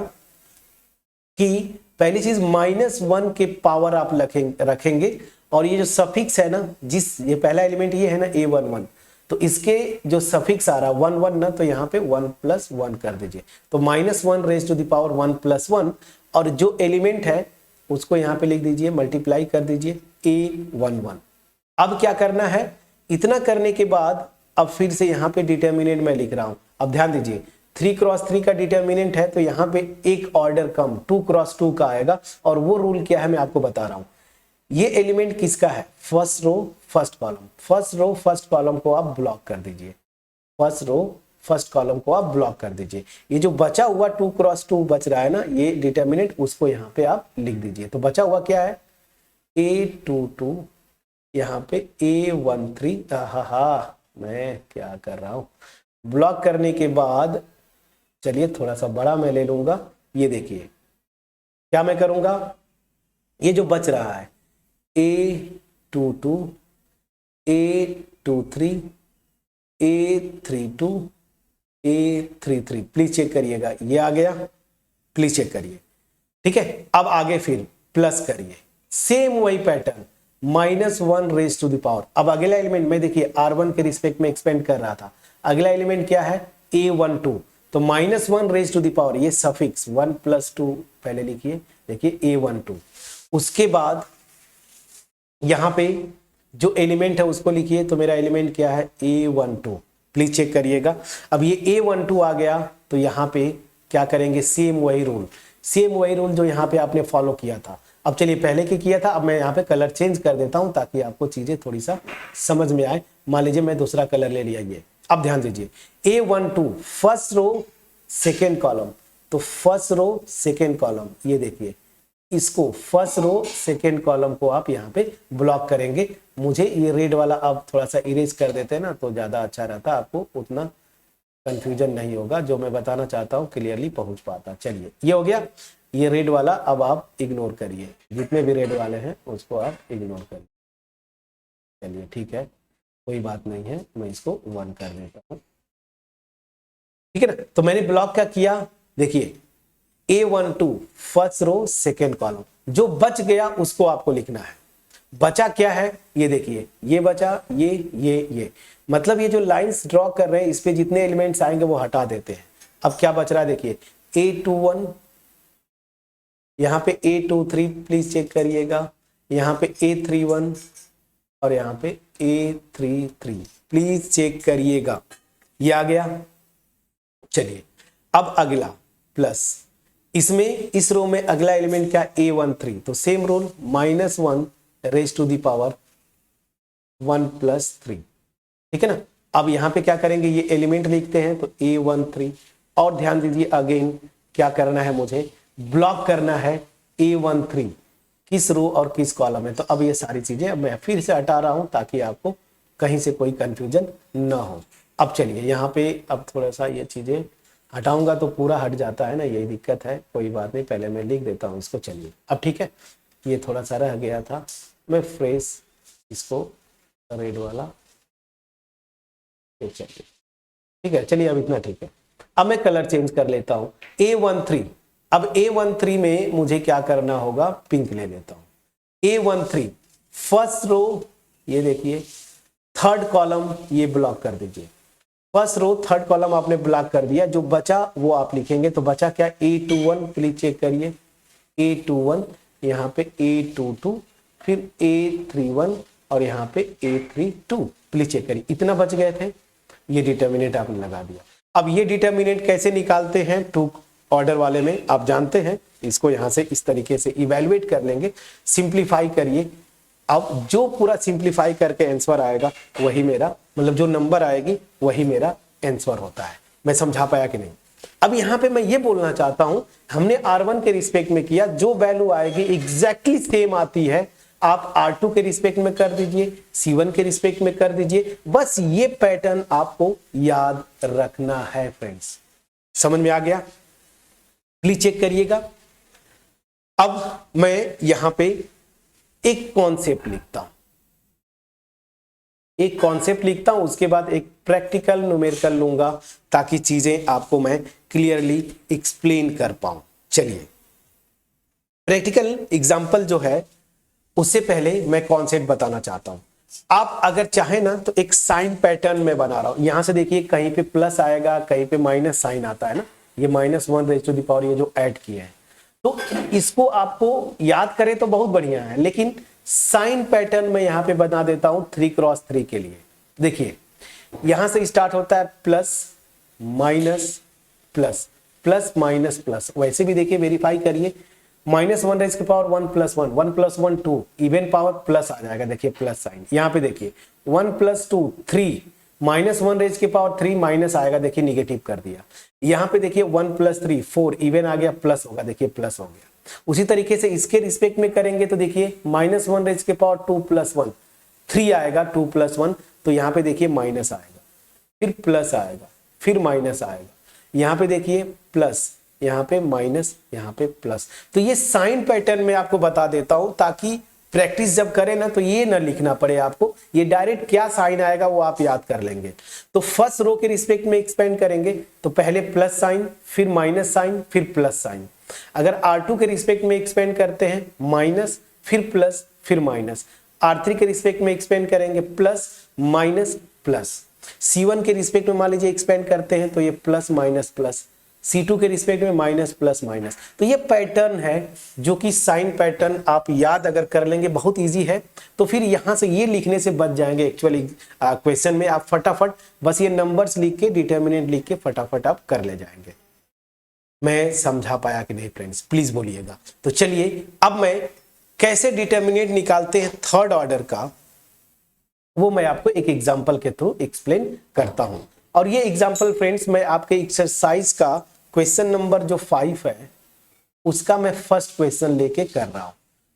कि पहली चीज -1 के पावर आप रखेंगे, और ये जो सफिक्स है ना, ये पहला एलिमेंट ये है ना A11, तो इसके जो सफिक्स आ रहा 1 1 ना, तो यहाँ पे 1 + 1 कर दीजिए, तो -1 रेज़ टू द पावर 1 + 1, और जो एलिमेंट है उसको यहाँ पे लिख दीजिए, मल्टीप्लाई कर दीजिए A11। अब क्या करना है, इतना करने के बाद अब फिर से यहाँ पे डिटर्मिनेंट मैं लिख रहा हूं। अब ध्यान दीजिए 3 क्रॉस 3 का डिटर्मिनेंट है, तो यहाँ पे एक ऑर्डर कम 2 क्रॉस 2 का आएगा, और वो रूल क्या है मैं आपको बता रहा हूं। ये एलिमेंट किसका है, first row first column, first row first column को आप ब्लॉक कर दीजिए, फर्स्ट रो फर्स्ट कॉलम को आप ब्लॉक कर दीजिए। ये जो बचा हुआ 2 क्रॉस 2 बच रहा है ना, ये डिटर्मिनेंट, उसको यहाँ पे आप लिख दीजिए। तो बचा हुआ क्या है, A22, यहाँ पे A13, हा मैं क्या कर रहा हूं, ब्लॉक करने के बाद चलिए थोड़ा सा बड़ा मैं ले लूंगा। ये देखिए क्या मैं करूंगा, ये जो बच रहा है A22 A23 A32 A33, please check करिएगा, ये आ गया, प्लीज चेक करिए, ठीक है। अब आगे फिर प्लस करिए, सेम वही pattern, -1 raise to the power. अब अगला एलिमेंट में देखिए R1 के रिस्पेक्ट में एक्सपेंड कर रहा था, अगला एलिमेंट क्या है A12, तो -1 रेज टू द पावर, ये सफिक्स 1 + 2 पहले लिखिए, देखिए A12। उसके बाद यहां पे जो एलिमेंट है उसको लिखिए, तो मेरा एलिमेंट क्या है A12, प्लीज चेक करिएगा। अब ये A12 आ गया, तो यहां पे क्या करेंगे, सेम वही रूल जो यहाँ पे आपने फॉलो किया था। अब चलिए पहले क्या किया था, अब मैं यहाँ पे कलर चेंज कर देता हूं ताकि आपको चीजें थोड़ी सा समझ में आए। मान लीजिए मैं दूसरा कलर ले लिया, ये अब ध्यान दीजिए A12 first row second column, तो फर्स्ट रो सेकेंड कॉलम, ये देखिए इसको फर्स्ट रो सेकेंड कॉलम को आप यहाँ पे ब्लॉक करेंगे। मुझे ये रेड वाला अब थोड़ा सा इरेज कर देते हैं ना, तो ज्यादा अच्छा रहता, आपको उतना कंफ्यूजन नहीं होगा, जो मैं बताना चाहता हूँ क्लियरली पहुंच पाता। चलिए ये हो गया, ये रेड वाला अब आप इग्नोर करिए, जितने भी रेड वाले हैं उसको आप इग्नोर करिए। चलिए ठीक है, कोई बात नहीं है, मैं इसको 1 कर देता हूँ, ठीक है ना। तो मैंने ब्लॉक क्या किया, देखिए A12 first row second column, जो बच गया उसको आपको लिखना है। बचा क्या है, ये देखिए, ये बचा, ये मतलब ये जो लाइंस ड्रॉ कर रहे हैं इस पे जितने एलिमेंट्स आएंगे वो हटा देते हैं। अब क्या बच रहा है, देखिए A21, यहाँ पे A23 प्लीज चेक करिएगा, यहाँ पे A31 और यहाँ पे A33 प्लीज चेक करिएगा, ये आ गया। चलिए अब अगला प्लस, इसमें इस रो में अगला एलिमेंट क्या A13, तो same rule -1 raise to the power 1 + 3, ठीक है ना। अब यहां पे क्या करेंगे, ये एलिमेंट लिखते हैं, तो A13, और ध्यान दीजिए अगेन क्या करना है, मुझे ब्लॉक करना है A13 किस रो और किस कॉलम है। तो अब ये सारी चीजें अब मैं फिर से हटा रहा हूं ताकि आपको कहीं से कोई कंफ्यूजन ना हो। अब चलिए यहाँ पे अब थोड़ा सा ये चीजें हटाऊंगा तो पूरा हट जाता है ना, यही दिक्कत है, कोई बात नहीं, पहले मैं लिख देता हूँ इसको। चलिए अब ठीक है, ये थोड़ा सा रह गया था, मैं फ्रेश इसको रेड वाला, चलिए ठीक है, चलिए अब इतना ठीक है। अब मैं कलर चेंज कर लेता हूँ A13, अब A13 में मुझे क्या करना होगा, पिंक ले लेता हूँ। A13 फर्स्ट रो, ये देखिए थर्ड कॉलम, ये ब्लॉक कर दीजिए, फर्स्ट रो थर्ड कॉलम आपने ब्लॉक कर दिया, जो बचा वो आप लिखेंगे। तो बचा क्या A21, प्लीज चेक करिए A21, यहाँ पे A22, फिर A31 और यहाँ पे A32, प्लीज चेक करिए, इतना बच गए थे। ये डिटर्मिनेंट आपने लगा दिया। अब ये डिटर्मिनेंट कैसे निकालते हैं, 2 ऑर्डर वाले में आप जानते हैं, इसको यहां से इस तरीके से इवेल्युएट कर लेंगे, सिंप्लीफाई करिए। अब जो पूरा सिंप्लीफाई करके आंसर आएगा वही मेरा, मतलब जो नंबर आएगी वही मेरा आंसर होता है। मैं समझा पाया कि नहीं। अब यहां पे मैं ये बोलना चाहता हूं, हमने R1 के रिस्पेक्ट में किया, जो वैल्यू आएगी एग्जैक्टली सेम आती है, आप R2 के रिस्पेक्ट में कर दीजिए, C1 के रिस्पेक्ट में कर दीजिए। बस ये पैटर्न आपको याद रखना है फ्रेंड्स, समझ में आ गया, प्लीज चेक करिएगा। अब मैं यहां पे एक कॉन्सेप्ट लिखता हूं, उसके बाद एक प्रैक्टिकल न्यूमेरिकल लूंगा ताकि चीजें आपको मैं क्लियरली एक्सप्लेन कर पाऊं। चलिए प्रैक्टिकल एग्जांपल जो है उससे पहले मैं कॉन्सेप्ट बताना चाहता हूं। आप अगर चाहे ना तो एक साइन पैटर्न में बना रहा हूं, यहां से देखिए कहीं पे प्लस आएगा, कहीं पे माइनस साइन आता है ना, ये -1 रेज़ टू द पावर, ये जो ऐड किया है, तो इसको आपको याद करें तो बहुत बढ़िया है, लेकिन साइन पैटर्न में यहां पे बना देता हूं 3x3 के लिए। देखिए यहां से स्टार्ट होता है plus minus plus plus minus plus, वैसे भी देखिए वेरीफाई करिए, -1 रेज़ की पावर 1 + 1, 1 + 1 2, इवन पावर प्लस आ जाएगा, देखिए प्लस साइन। यहां पे देखिए 1 + 2 3, -1 रेज़ की पावर 3 माइनस आएगा, देखिए निगेटिव कर दिया। यहां पे देखिए 1 + 3 4, इवन आ गया, प्लस होगा, देखिए प्लस हो गया। उसी तरीके से इसके रिस्पेक्ट में करेंगे तो देखिए -1 रेज़ की पावर 2 + 1 3 आएगा, 2 + 1, तो यहां पे देखिए माइनस आएगा, फिर प्लस आएगा, फिर माइनस आएगा, यहां पे देखिए प्लस, यहां पे माइनस, यहां पे प्लस। तो ये साइन पैटर्न में आपको बता देता हूं ताकि प्रैक्टिस जब करें ना तो ये ना लिखना पड़े आपको, ये डायरेक्ट क्या साइन आएगा वो आप याद कर लेंगे। तो फर्स्ट रो के रिस्पेक्ट में एक्सपेंड करेंगे तो पहले प्लस साइन, फिर माइनस साइन, फिर प्लस साइन। अगर R2 के रिस्पेक्ट में एक्सपेंड करते हैं माइनस, फिर प्लस, फिर माइनस। R3 के रिस्पेक्ट में एक्सपेंड करेंगे प्लस माइनस प्लस। C1 के रिस्पेक्ट में मान लीजिए एक्सपेंड करते हैं तो ये प्लस माइनस प्लस। C2 के रिस्पेक्ट में माइनस प्लस माइनस। तो ये पैटर्न है जो कि साइन पैटर्न आप याद अगर कर लेंगे, बहुत इजी है। तो फिर यहां से ये लिखने से बच जाएंगे। एक्चुअली क्वेश्चन में आप फटाफट बस ये नंबर्स लिख के, डिटर्मिनेंट लिख के फटाफट आप कर ले जाएंगे। मैं समझा पाया कि नहीं फ्रेंड्स, प्लीज बोलिएगा। तो चलिए अब मैं कैसे डिटर्मिनेंट निकालते हैं थर्ड ऑर्डर का, वो मैं आपको एक एग्जांपल के थ्रू एक्सप्लेन करता हूं। और ये एग्जांपल फ्रेंड्स मैं आपके एक्सरसाइज का क्वेश्चन नंबर जो 5 है उसका मैं फर्स्ट क्वेश्चन लेके कर रहा हूं,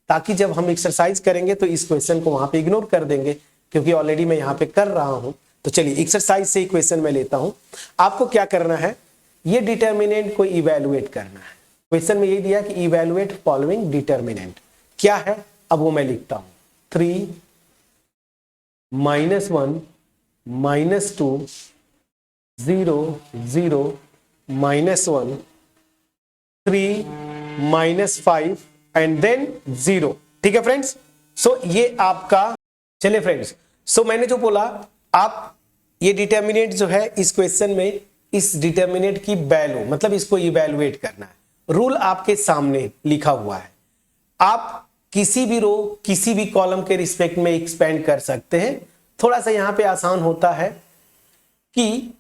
ताकि जब हम एक्सरसाइज करेंगे तो इस क्वेश्चन को वहां पे इग्नोर कर देंगे, क्योंकि ऑलरेडी मैं यहां पे कर रहा हूं। तो चलिए एक्सरसाइज से ही क्वेश्चन मैं लेता हूं। आपको क्या करना है, ये डिटर्मिनेंट को इवेलुएट करना है। क्वेश्चन में ये दिया कि इवेलुएट फॉलोइंग डिटर्मिनेंट क्या है, अब वो मैं लिखता हूं। 3 -1 -2 0 0 -1 3 -5 एंड देन 0। ठीक है फ्रेंड्स। सो ये आपका, चलिए फ्रेंड्स, सो मैंने जो बोला, आप ये डिटर्मिनेंट जो है इस क्वेश्चन में, इस डिटर्मिनेंट की वैल्यू मतलब इसको इवैल्यूएट करना है। रूल आपके सामने लिखा हुआ है। आप किसी भी रो, किसी भी कॉलम के रिस्पेक्ट में एक्सपेंड कर सकते हैं। थोड़ा सा यहां पे आसान होता है कि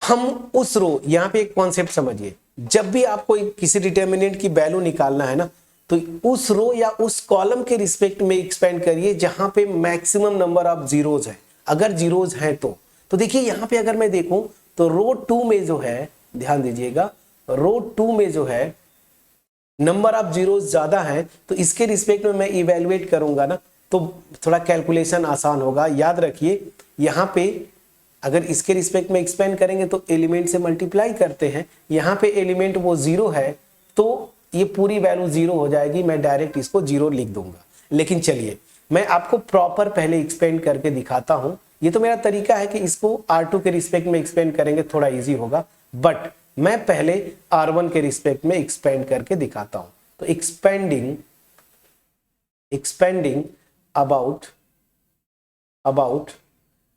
हम उस रो, यहां पे एक कॉन्सेप्ट समझिए, जब भी आपको किसी डिटर्मिनेंट की वैल्यू निकालना है ना, तो उस रो या उस कॉलम के रिस्पेक्ट में एक्सपेंड करिए जहां पे मैक्सिमम नंबर ऑफ जीरोज है। अगर जीरोज हैं तो देखिए यहां पे अगर मैं देखूं तो रो 2 में जो है, ध्यान दीजिएगा, रो 2 में जो है नंबर ऑफ जीरोज ज्यादा है, तो इसके रिस्पेक्ट में मैं इवेलुएट करूंगा ना, तो थोड़ा कैलकुलेशन आसान होगा। याद रखिए यहां पे अगर इसके रिस्पेक्ट में एक्सपेंड करेंगे तो एलिमेंट से मल्टीप्लाई करते हैं, यहां पे एलिमेंट वो 0 है तो ये पूरी वैल्यू 0 हो जाएगी, मैं डायरेक्ट इसको 0 लिख दूंगा। लेकिन चलिए मैं आपको प्रॉपर पहले एक्सपेंड करके दिखाता हूं। ये तो मेरा तरीका है कि इसको R2 के रिस्पेक्ट में एक्सपेंड करेंगे थोड़ा इजी होगा, बट मैं पहले R1 के रिस्पेक्ट में एक्सपेंड करके दिखाता हूं। तो एक्सपेंडिंग अबाउट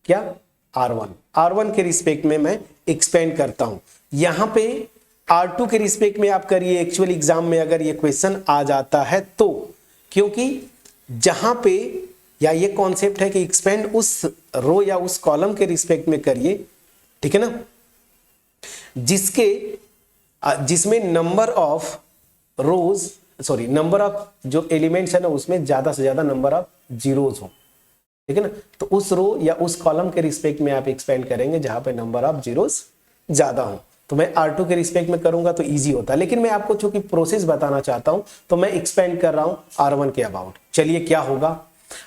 क्या, R1 के रिस्पेक्ट में मैं एक्सपेंड करता हूं। यहां पे R2 के रिस्पेक्ट में आप करिए, एक्चुअल एग्जाम में अगर ये क्वेश्चन आ जाता है तो, क्योंकि जहां पे या ये कॉन्सेप्ट है कि एक्सपेंड उस रो या उस कॉलम के रिस्पेक्ट में करिए, ठीक है ना, जिसमें number of rose, sorry number of जो एलिमेंट्स है ना उसमें ज्यादा से ज्यादा नंबर ऑफ जीरोज हो, ठीक है ना। तो उस रो या उस कॉलम के रिस्पेक्ट में आप एक्सपेंड करेंगे जहां पे नंबर ऑफ जीरोज ज्यादा हो। तो मैं R2 के रिस्पेक्ट में करूंगा तो इजी होता है, लेकिन मैं आपको चूंकि प्रोसेस बताना चाहता हूं तो मैं एक्सपेंड कर रहा हूं R1 के अबाउट। चलिए क्या होगा,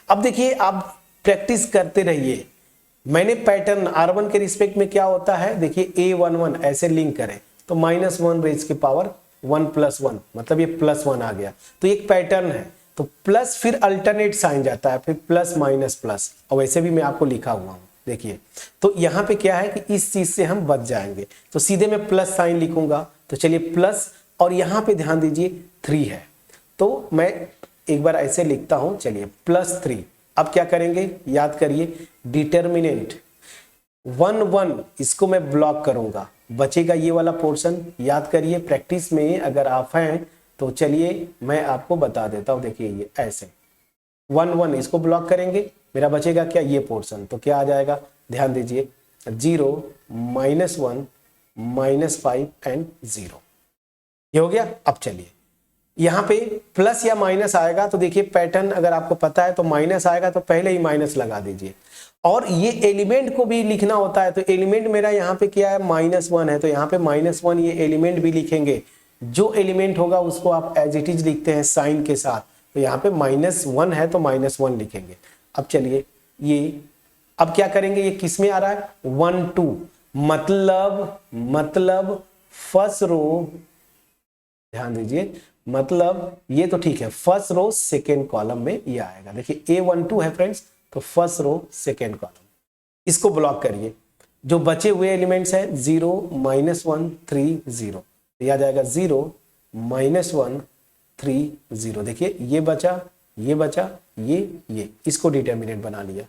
अब देखिए आप प्रैक्टिस करते रहिए। मैंने पैटर्न R1 के रिस्पेक्ट में क्या होता है, देखिए A11 ऐसे लिंक करें तो -1 रेज की पावर 1 + 1, मतलब ये +1 आ गया। तो एक पैटर्न है, तो प्लस फिर अल्टरनेट साइन जाता है, फिर प्लस माइनस प्लस, और वैसे भी मैं आपको लिखा हुआ हूं देखिए। तो यहां पे क्या है कि इस चीज से हम बच जाएंगे, तो सीधे मैं प्लस साइन लिखूंगा। तो चलिए प्लस, और यहां पे ध्यान दीजिए 3 है, तो मैं एक बार ऐसे लिखता हूं, चलिए +3। अब क्या करेंगे, याद करिए, डिटर्मिनेंट 1 1 इसको मैं ब्लॉक करूंगा, बचेगा ये वाला पोर्शन। याद करिए, प्रैक्टिस में अगर आप हैं तो चलिए मैं आपको बता देता हूं। देखिए ये ऐसे 1 1 इसको ब्लॉक करेंगे, मेरा बचेगा क्या, ये पोर्शन। तो क्या आ जाएगा, ध्यान दीजिए 0 -1 -5 एंड 0, ये हो गया। अब चलिए यहां पे प्लस या माइनस आएगा, तो देखिए पैटर्न अगर आपको पता है तो माइनस आएगा तो पहले ही माइनस लगा दीजिए। और ये एलिमेंट को भी लिखना होता है, तो एलिमेंट मेरा यहाँ पे क्या है, -1 है, तो यहाँ पे -1 ये एलिमेंट भी लिखेंगे। जो एलिमेंट होगा उसको आप एज इट इज लिखते हैं साइन के साथ, तो यहाँ पे -1 है तो -1 लिखेंगे। अब चलिए ये, अब क्या करेंगे, ये किस में आ रहा है, 1 2, मतलब फर्स्ट रो, ध्यान दीजिए, मतलब ये तो ठीक है, फर्स्ट रो सेकेंड कॉलम में ये आएगा। देखिए A12 है फ्रेंड्स, तो फर्स्ट रो सेकेंड कॉलम, इसको ब्लॉक करिए। जो बचे हुए एलिमेंट्स हैं 0 -1 3 0, तो यह आ जाएगा 0 -1 3 0। देखिए ये बचा, ये इसको डिटर्मिनेंट बना लिया।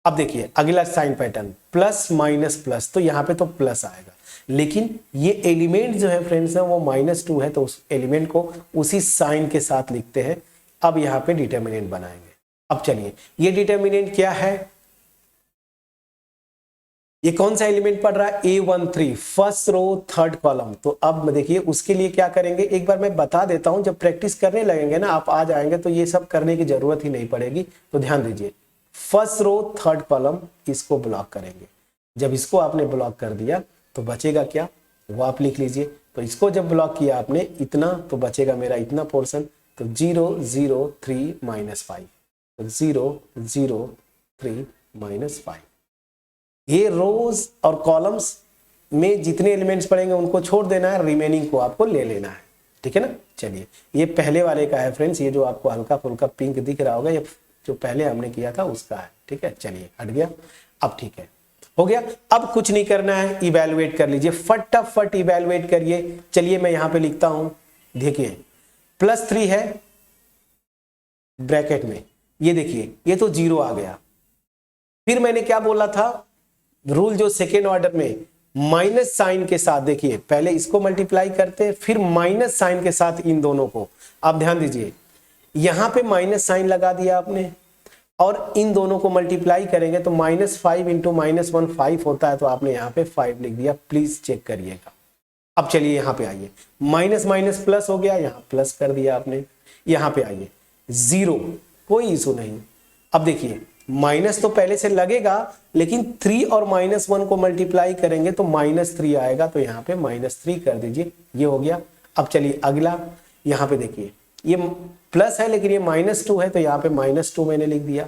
अब देखिए अगला sign pattern plus minus plus, तो यहाँ पे तो प्लस आएगा, लेकिन ये एलिमेंट जो है फ्रेंड्स वो -2 है, तो उस एलिमेंट को उसी साइन के साथ लिखते हैं। अब यहाँ पे डिटर्मिनेंट बनाएंगे। अब चलिए ये डिटर्मिनेंट क्या है, ये कौन सा एलिमेंट पढ़ रहा है, A13 first row third column. तो अब देखिए उसके लिए क्या करेंगे, एक बार मैं बता देता हूं, जब प्रैक्टिस करने लगेंगे ना आप आ जाएंगे तो ये सब करने की जरूरत ही नहीं पड़ेगी। तो ध्यान दीजिए, फर्स्ट रो थर्ड कॉलम इसको ब्लॉक करेंगे। जब इसको आपने ब्लॉक कर दिया तो बचेगा क्या, वो आप लिख लीजिए। तो इसको जब ब्लॉक किया आपने इतना, तो बचेगा मेरा इतना पोर्शन, तो 0 0 3 -5, तो 0 0 3 -5। ये रोज और कॉलम्स में जितने एलिमेंट्स पड़ेंगे उनको छोड़ देना है, रिमेनिंग को आपको ले लेना है, ठीक है ना। चलिए ये पहले वाले का है फ्रेंड्स, ये जो आपको हल्का फुल्का पिंक दिख रहा होगा ये जो पहले हमने किया था उसका है, ठीक है। चलिए हट गया, अब ठीक है, हो गया। अब कुछ नहीं करना है, इवैल्यूएट कर लीजिए, फटाफट इवैल्यूएट करिए। चलिए मैं यहां पे लिखता हूं, देखिए +3 है ब्रैकेट में, ये देखिए ये तो 0 आ गया। फिर मैंने क्या बोला था, रूल जो सेकेंड ऑर्डर में माइनस साइन के साथ, देखिए पहले इसको मल्टीप्लाई करते हैं फिर माइनस साइन के साथ इन दोनों को। आप ध्यान दीजिए यहां पे माइनस साइन लगा दिया आपने और इन दोनों को मल्टीप्लाई करेंगे तो -5 × -1 5 होता है, तो आपने यहाँ पे 5 लिख दिया, प्लीज चेक करिएगा। अब चलिए यहाँ पे आइए, माइनस माइनस प्लस हो गया, यहाँ प्लस कर दिया आपने। यहाँ पे आइए 0, कोई इशू नहीं। अब देखिए माइनस तो पहले से लगेगा, लेकिन 3 और -1 को मल्टीप्लाई करेंगे तो -3 आएगा, तो यहाँ पे -3 कर दीजिए, ये हो गया। अब चलिए अगला, यहाँ पे देखिए ये प्लस है लेकिन ये -2 है, तो यहाँ पे -2 मैंने लिख दिया,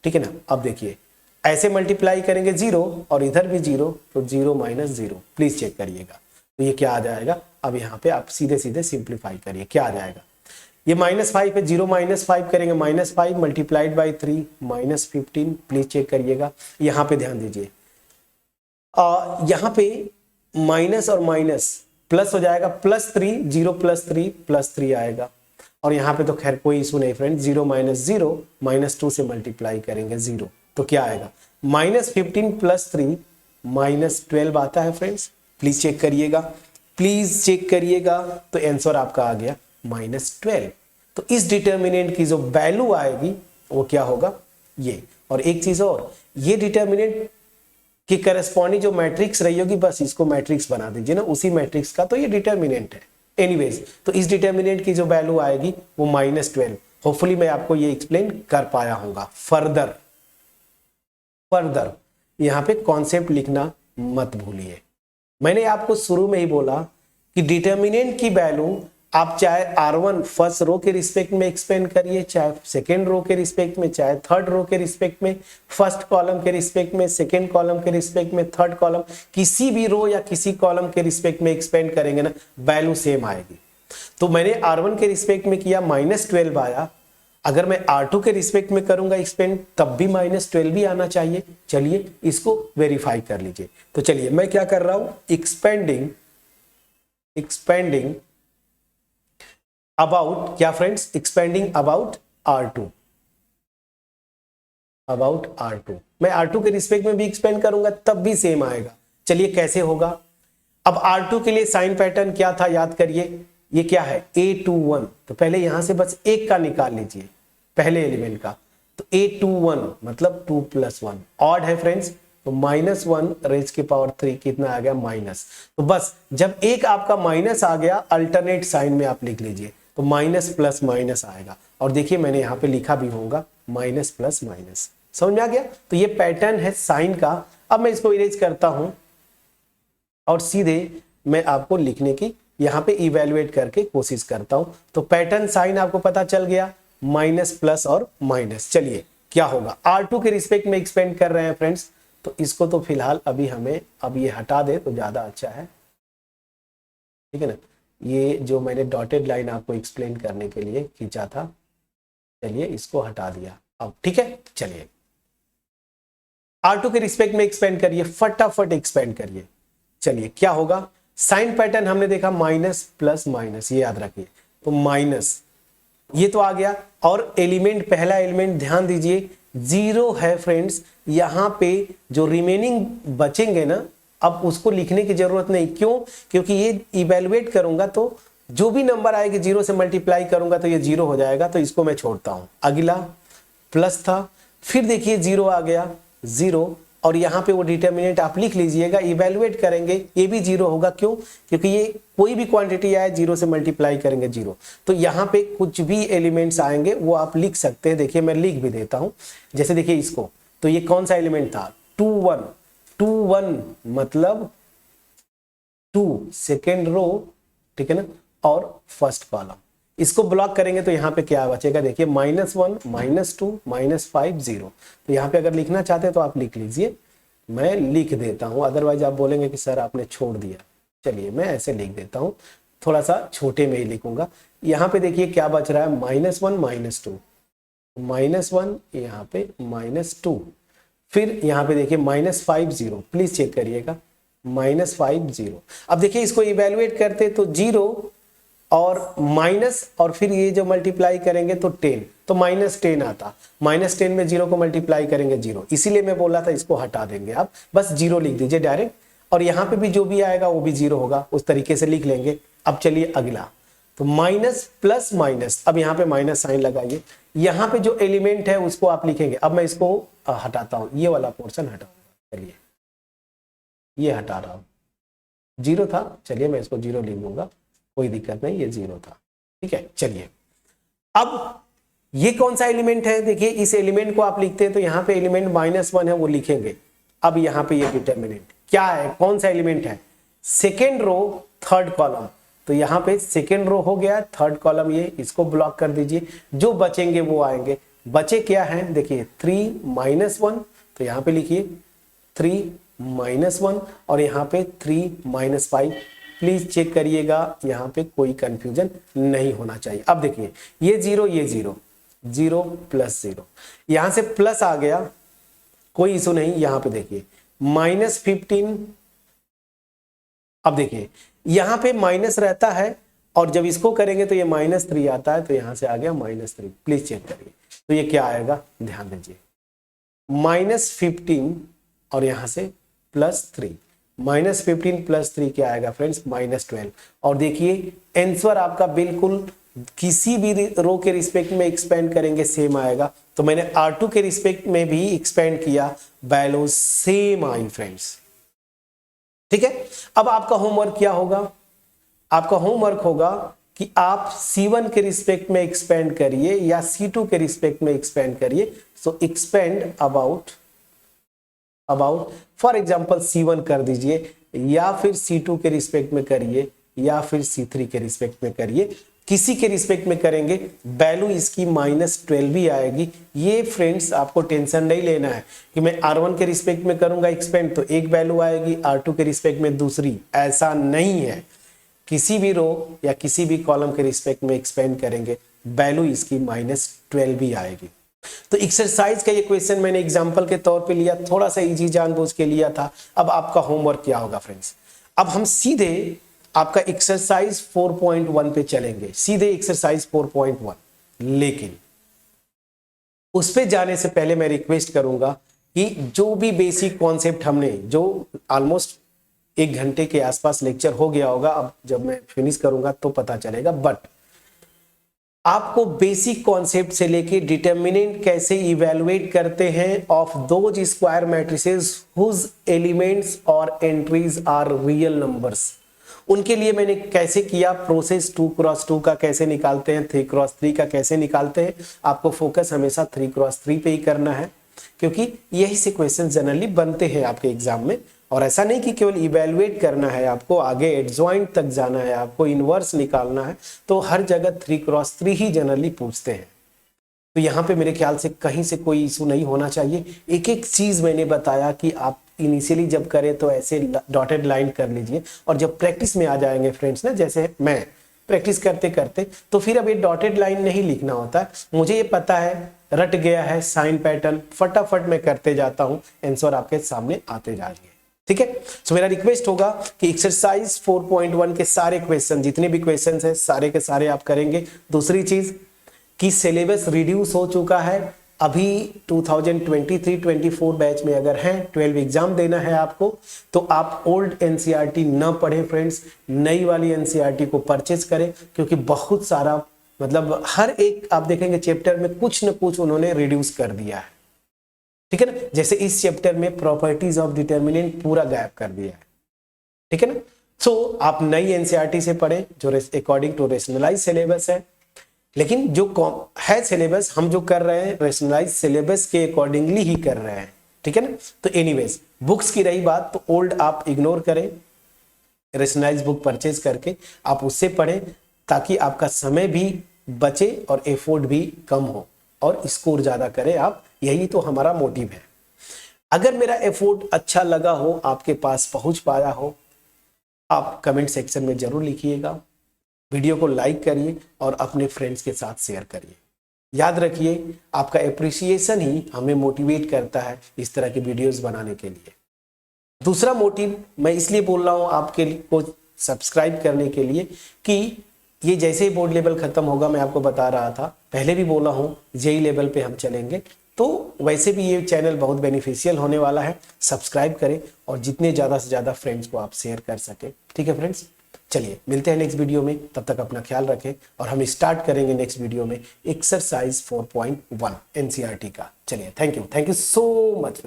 ठीक है ना। अब देखिए ऐसे मल्टीप्लाई करेंगे 0 और इधर भी 0, तो 0 -0, प्लीज चेक करिएगा। तो ये क्या आ जाएगा, अब यहाँ पे आप सीधे सीधे सिंप्लीफाई करिए, क्या आ जाएगा, ये -5 है, 0 -5 करेंगे, -5 मल्टीप्लाइड बाई 3 -15, प्लीज चेक करिएगा। यहाँ पे ध्यान दीजिए, यहाँ पे माइनस और माइनस प्लस हो जाएगा, +3 0 +3 +3 आएगा। और यहाँ पे तो खैर कोई इशू नहीं फ्रेंड, 0 -0 -2 से मल्टीप्लाई करेंगे 0, तो क्या आएगा, -15 +3 -12 आता है फ्रेंड्स, प्लीज चेक करिएगा, प्लीज चेक करिएगा। तो आंसर आपका आ गया -12। तो इस डिटर्मिनेंट की जो वैल्यू आएगी वो क्या होगा, ये। और एक चीज और, ये डिटर्मिनेंट की करस्पॉन्डिंग जो मैट्रिक्स रही होगी, बस इसको मैट्रिक्स बना दीजिए ना उसी मैट्रिक्स का, तो ये डिटर्मिनेंट है। एनीवेज, तो इस डिटर्मिनेंट की जो वैल्यू आएगी वो -12। होपफुली मैं आपको ये एक्सप्लेन कर पाया होगा। फर्दर यहाँ पे कॉन्सेप्ट लिखना मत भूलिए। मैंने आपको शुरू में ही बोला कि डिटर्मिनेंट की वैल्यू आप चाहे R1 फर्स्ट रो के रिस्पेक्ट में एक्सपेंड करिए, चाहे सेकेंड रो के रिस्पेक्ट में, चाहे थर्ड रो के रिस्पेक्ट में, फर्स्ट कॉलम के रिस्पेक्ट में, सेकेंड कॉलम के रिस्पेक्ट में, थर्ड कॉलम, किसी भी रो या किसी कॉलम के रिस्पेक्ट में एक्सपेंड करेंगे ना, वैल्यू सेम आएगी। तो मैंने R1 के रिस्पेक्ट में किया, -12 आया। अगर मैं R2 के रिस्पेक्ट में करूंगा एक्सपेंड, तब भी -12 भी आना चाहिए। चलिए इसको वेरीफाई कर लीजिए। तो चलिए मैं क्या कर रहा हूं, एक्सपेंडिंग अबाउट, क्या फ्रेंड्स, एक्सपेंडिंग अबाउट R2, मैं R2 के रिस्पेक्ट में भी एक्सपेंड करूंगा तब भी सेम आएगा। चलिए कैसे होगा, अब R2 के लिए साइन पैटर्न क्या था याद करिए, ये क्या है, A21। तो पहले यहां से बस एक का निकाल लीजिए, पहले एलिमेंट का, तो A21 मतलब 2 + 1 ऑड है फ्रेंड्स, तो -1 रेज की पावर 3 कितना आ गया, माइनस। तो बस जब एक आपका माइनस आ गया, अल्टरनेट साइन में आप लिख लीजिए, तो माइनस प्लस माइनस आएगा। और देखिए मैंने यहाँ पे लिखा भी होगा माइनस प्लस माइनस, समझ में आ गया। तो ये पैटर्न है साइन का। अब मैं इसको इरेज करता हूं और सीधे मैं आपको लिखने की यहाँ पे इवेल्युएट करके कोशिश करता हूं। तो पैटर्न साइन आपको पता चल गया, माइनस प्लस और माइनस। चलिए क्या होगा, R2 के रिस्पेक्ट में एक्सपेंड कर रहे हैं फ्रेंड्स, तो इसको तो फिलहाल अभी हमें अब ये हटा दे तो ज्यादा अच्छा है, ठीक है ना। ये जो मैंने डॉटेड लाइन आपको एक्सप्लेन करने के लिए खींचा था, चलिए इसको हटा दिया अब, ठीक है। चलिए R2 के रिस्पेक्ट में एक्सपेंड करिए, फटाफट एक्सपेंड करिए। चलिए क्या होगा, साइन पैटर्न हमने देखा माइनस प्लस माइनस, ये याद रखिए। तो माइनस, ये तो आ गया। और एलिमेंट, पहला एलिमेंट ध्यान दीजिए 0 है फ्रेंड्स। यहाँ पे जो रिमेनिंग बचेंगे ना, अब उसको लिखने की जरूरत नहीं। क्यों? क्योंकि ये इवेलुएट करूंगा तो जो भी नंबर आएगी 0 से मल्टीप्लाई करूंगा तो ये 0 हो जाएगा, तो इसको मैं छोड़ता हूं। अगला प्लस था, फिर देखिए 0 आ गया, 0, और यहाँ पे वो डिटर्मिनेंट आप लिख लीजिएगा। इवेलुएट करेंगे ये भी 0 होगा। क्यों? क्योंकि ये कोई भी क्वांटिटी आए 0 से मल्टीप्लाई करेंगे 0। तो यहाँ पे कुछ भी एलिमेंट्स आएंगे वो आप लिख सकते हैं। देखिए मैं लिख भी देता हूं, जैसे देखिए इसको, तो ये कौन सा एलिमेंट था? 2 1, 2 1 मतलब 2 सेकेंड रो, ठीक है ना, और फर्स्ट कॉलम। इसको ब्लॉक करेंगे तो यहाँ पे क्या बचेगा? देखिए -1 -2 -5 0। तो यहाँ पे अगर लिखना चाहते हैं तो आप लिख लीजिए, मैं लिख देता हूँ, अदरवाइज आप बोलेंगे कि सर आपने छोड़ दिया। चलिए मैं ऐसे लिख देता हूँ, थोड़ा सा छोटे में ही लिखूंगा। यहाँ पे देखिए क्या बच रहा है? -1 -2, -1 यहाँ पे -2, फिर यहाँ पे देखिए -5 0, प्लीज चेक करिएगा, -5 0। अब देखिए इसको इवेलुएट करते तो 0 और माइनस, और फिर ये जो मल्टीप्लाई करेंगे तो 10, तो -10 आता। -10 में 0 को मल्टीप्लाई करेंगे 0, इसीलिए मैं बोला था इसको हटा देंगे। आप बस 0 लिख दीजिए डायरेक्ट, और यहाँ पे भी जो भी आएगा वो भी 0 होगा, उस तरीके से लिख लेंगे। अब चलिए अगला, तो माइनस प्लस माइनस, अब यहाँ पे माइनस साइन लगाइए। यहाँ पे जो एलिमेंट है उसको आप लिखेंगे। अब मैं इसको हटाता हूँ, ये वाला पोर्शन हटाऊंगा। चलिए ये हटा रहा हूँ, 0 था, चलिए मैं इसको 0 लिख दूंगा, कोई दिक्कत नहीं, ये 0 था, ठीक है। चलिए अब ये कौन सा एलिमेंट है? देखिए इस एलिमेंट को आप लिखते हैं तो यहाँ पे एलिमेंट -1 है, वो लिखेंगे। अब यहाँ पे ये डिटर्मिनेंट क्या है, कौन सा एलिमेंट है? Second row third column. तो यहाँ पे सेकेंड रो हो गया, थर्ड कॉलम ये, इसको ब्लॉक कर दीजिए। जो बचेंगे वो आएंगे। बचे क्या है? देखिए 3 -1, तो यहाँ पे लिखिए 3 -1, और यहाँ पे 3 -5। प्लीज चेक करिएगा, यहाँ पे कोई कंफ्यूजन नहीं होना चाहिए। अब देखिए ये 0, ये 0, 0 + 0, यहां से प्लस आ गया, कोई इशू नहीं। यहां पे देखिए -15, अब देखिए यहां पे माइनस रहता है, और जब इसको करेंगे तो ये -3 आता है, तो यहां से आ गया -3। प्लीज चेक करिए, तो ये क्या आएगा? ध्यान दीजिए, -15 और यहां से +3, -15 + 3 क्या आएगा फ्रेंड्स? -12। और देखिए आंसर आपका बिल्कुल किसी भी रो के रिस्पेक्ट में एक्सपेंड करेंगे सेम आएगा। तो मैंने R2 के रिस्पेक्ट में भी एक्सपेंड किया, वैल्यू सेम आई फ्रेंड्स, ठीक है। अब आपका होमवर्क क्या होगा? आपका होमवर्क होगा कि आप C1 के रिस्पेक्ट में एक्सपेंड करिए या C2 के रिस्पेक्ट में एक्सपेंड करिए। So expand about for example C1 कर दीजिए, या फिर C2 के रिस्पेक्ट में करिए, या फिर C3 के रिस्पेक्ट में करिए। किसी के रिस्पेक्ट में करेंगे वैल्यू इसकी -12 भी आएगी। ये फ्रेंड्स आपको टेंशन नहीं लेना है कि मैं R1 के रिस्पेक्ट में करूंगा एक्सपेंड तो एक वैल्यू आएगी, R2 के रिस्पेक्ट में दूसरी। ऐसा नहीं है, किसी भी रो या किसी भी कॉलम के रिस्पेक्ट में एक्सपेंड करेंगे वैल्यू इसकी -12 भी आएगी। तो एक्सरसाइज का ये क्वेश्चन मैंने एग्जांपल के तौर पे लिया, थोड़ा सा इजी जानबूझ के लिया था। अब आपका होमवर्क क्या होगा फ्रेंड्स? अब हम सीधे आपका एक्सरसाइज 4.1 पे चलेंगे, सीधे एक्सरसाइज 4.1। लेकिन उस पे जाने से पहले मैं रिक्वेस्ट करूंगा कि जो भी बेसिक कॉन्सेप्ट हमने, जो ऑलमोस्ट 1 घंटे के आसपास लेक्चर हो गया होगा, अब जब मैं फिनिश करूंगा तो पता चलेगा, बट आपको बेसिक कॉन्सेप्ट से लेके डिटर्मिनेंट कैसे इवैल्यूएट करते हैं of those square matrices whose elements और एंट्रीज आर रियल नंबर्स, उनके लिए मैंने कैसे किया प्रोसेस। 2x2 का कैसे निकालते हैं, 3x3 का कैसे निकालते हैं। आपको फोकस हमेशा 3x3 पे ही करना है, क्योंकि यही से क्वेश्चन जनरली बनते हैं आपके एग्जाम में। और ऐसा नहीं कि केवल इवैल्यूएट करना है, आपको आगे एडजॉइंट तक जाना है, आपको इनवर्स निकालना है, तो हर जगह 3x3 ही जनरली पूछते हैं। तो यहाँ पे मेरे ख्याल से कहीं से कोई इशू नहीं होना चाहिए। एक एक चीज मैंने बताया कि आप इनिशियली जब करें तो ऐसे डॉटेड लाइन कर लीजिए, और जब प्रैक्टिस में आ जाएंगे फ्रेंड्स ना, जैसे मैं प्रैक्टिस करते करते, तो फिर अब ये डॉटेड लाइन नहीं लिखना होता है। मुझे ये पता है, रट गया है साइन पैटर्न, फटाफट मैं करते जाता हूं, आंसर आपके सामने आते जाएंगे। ठीक है। सो मेरा रिक्वेस्ट होगा कि एक्सरसाइज 4.1 के सारे क्वेश्चन, जितने भी क्वेश्चन है सारे के सारे आप करेंगे। दूसरी चीज कि सिलेबस रिड्यूस हो चुका है। अभी 2023-24 बैच में अगर हैं 12 एग्जाम देना है आपको, तो आप ओल्ड एनसीईआरटी न पढ़ें फ्रेंड्स, नई वाली एनसीईआरटी को परचेज करें, क्योंकि बहुत सारा मतलब हर एक आप देखेंगे चैप्टर में कुछ न कुछ उन्होंने रिड्यूस कर दिया है। ठीक है ना, जैसे इस चैप्टर में प्रॉपर्टीज ऑफ डिटर्मिनेंट पूरा गायब कर दिया है। ठीक है ना। सो आप नई एनसीईआरटी से पढ़ें जो अकॉर्डिंग टू रेशनलाइज सिलेबस है, लेकिन जो है सिलेबस हम जो कर रहे हैं रेशनलाइज सिलेबस के अकॉर्डिंगली ही कर रहे हैं। ठीक है ना। तो एनीवेज बुक्स की रही बात, तो ओल्ड आप इग्नोर करें, रेशनलाइज बुक परचेज करके आप उससे पढ़ें, ताकि आपका समय भी बचे और एफोर्ट भी कम हो और स्कोर ज्यादा करें आप। यही तो हमारा मोटिव है। अगर मेरा एफोर्ट अच्छा लगा हो, आपके पास पहुंच पाया हो, आप कमेंट सेक्शन में जरूर लिखिएगा। वीडियो को लाइक करिए और अपने फ्रेंड्स के साथ शेयर करिए। याद रखिए, आपका एप्रिसिएशन ही हमें मोटिवेट करता है इस तरह की वीडियोस बनाने के लिए। दूसरा मोटिव मैं इसलिए बोल रहा हूं आपके को सब्सक्राइब करने के लिए कि ये जैसे ही बोर्ड लेवल खत्म होगा, मैं आपको बता रहा था, पहले भी बोला हूं, जेई लेवल पे हम चलेंगे, तो वैसे भी ये चैनल बहुत बेनिफिशियल होने वाला है। सब्सक्राइब करें और जितने ज़्यादा से ज़्यादा फ्रेंड्स को आप शेयर कर सकें। ठीक है फ्रेंड्स, चलिए मिलते हैं नेक्स्ट वीडियो में। तब तक अपना ख्याल रखें और हम स्टार्ट करेंगे नेक्स्ट वीडियो में एक्सरसाइज 4.1 एनसीईआरटी का। चलिए, थैंक यू सो मच।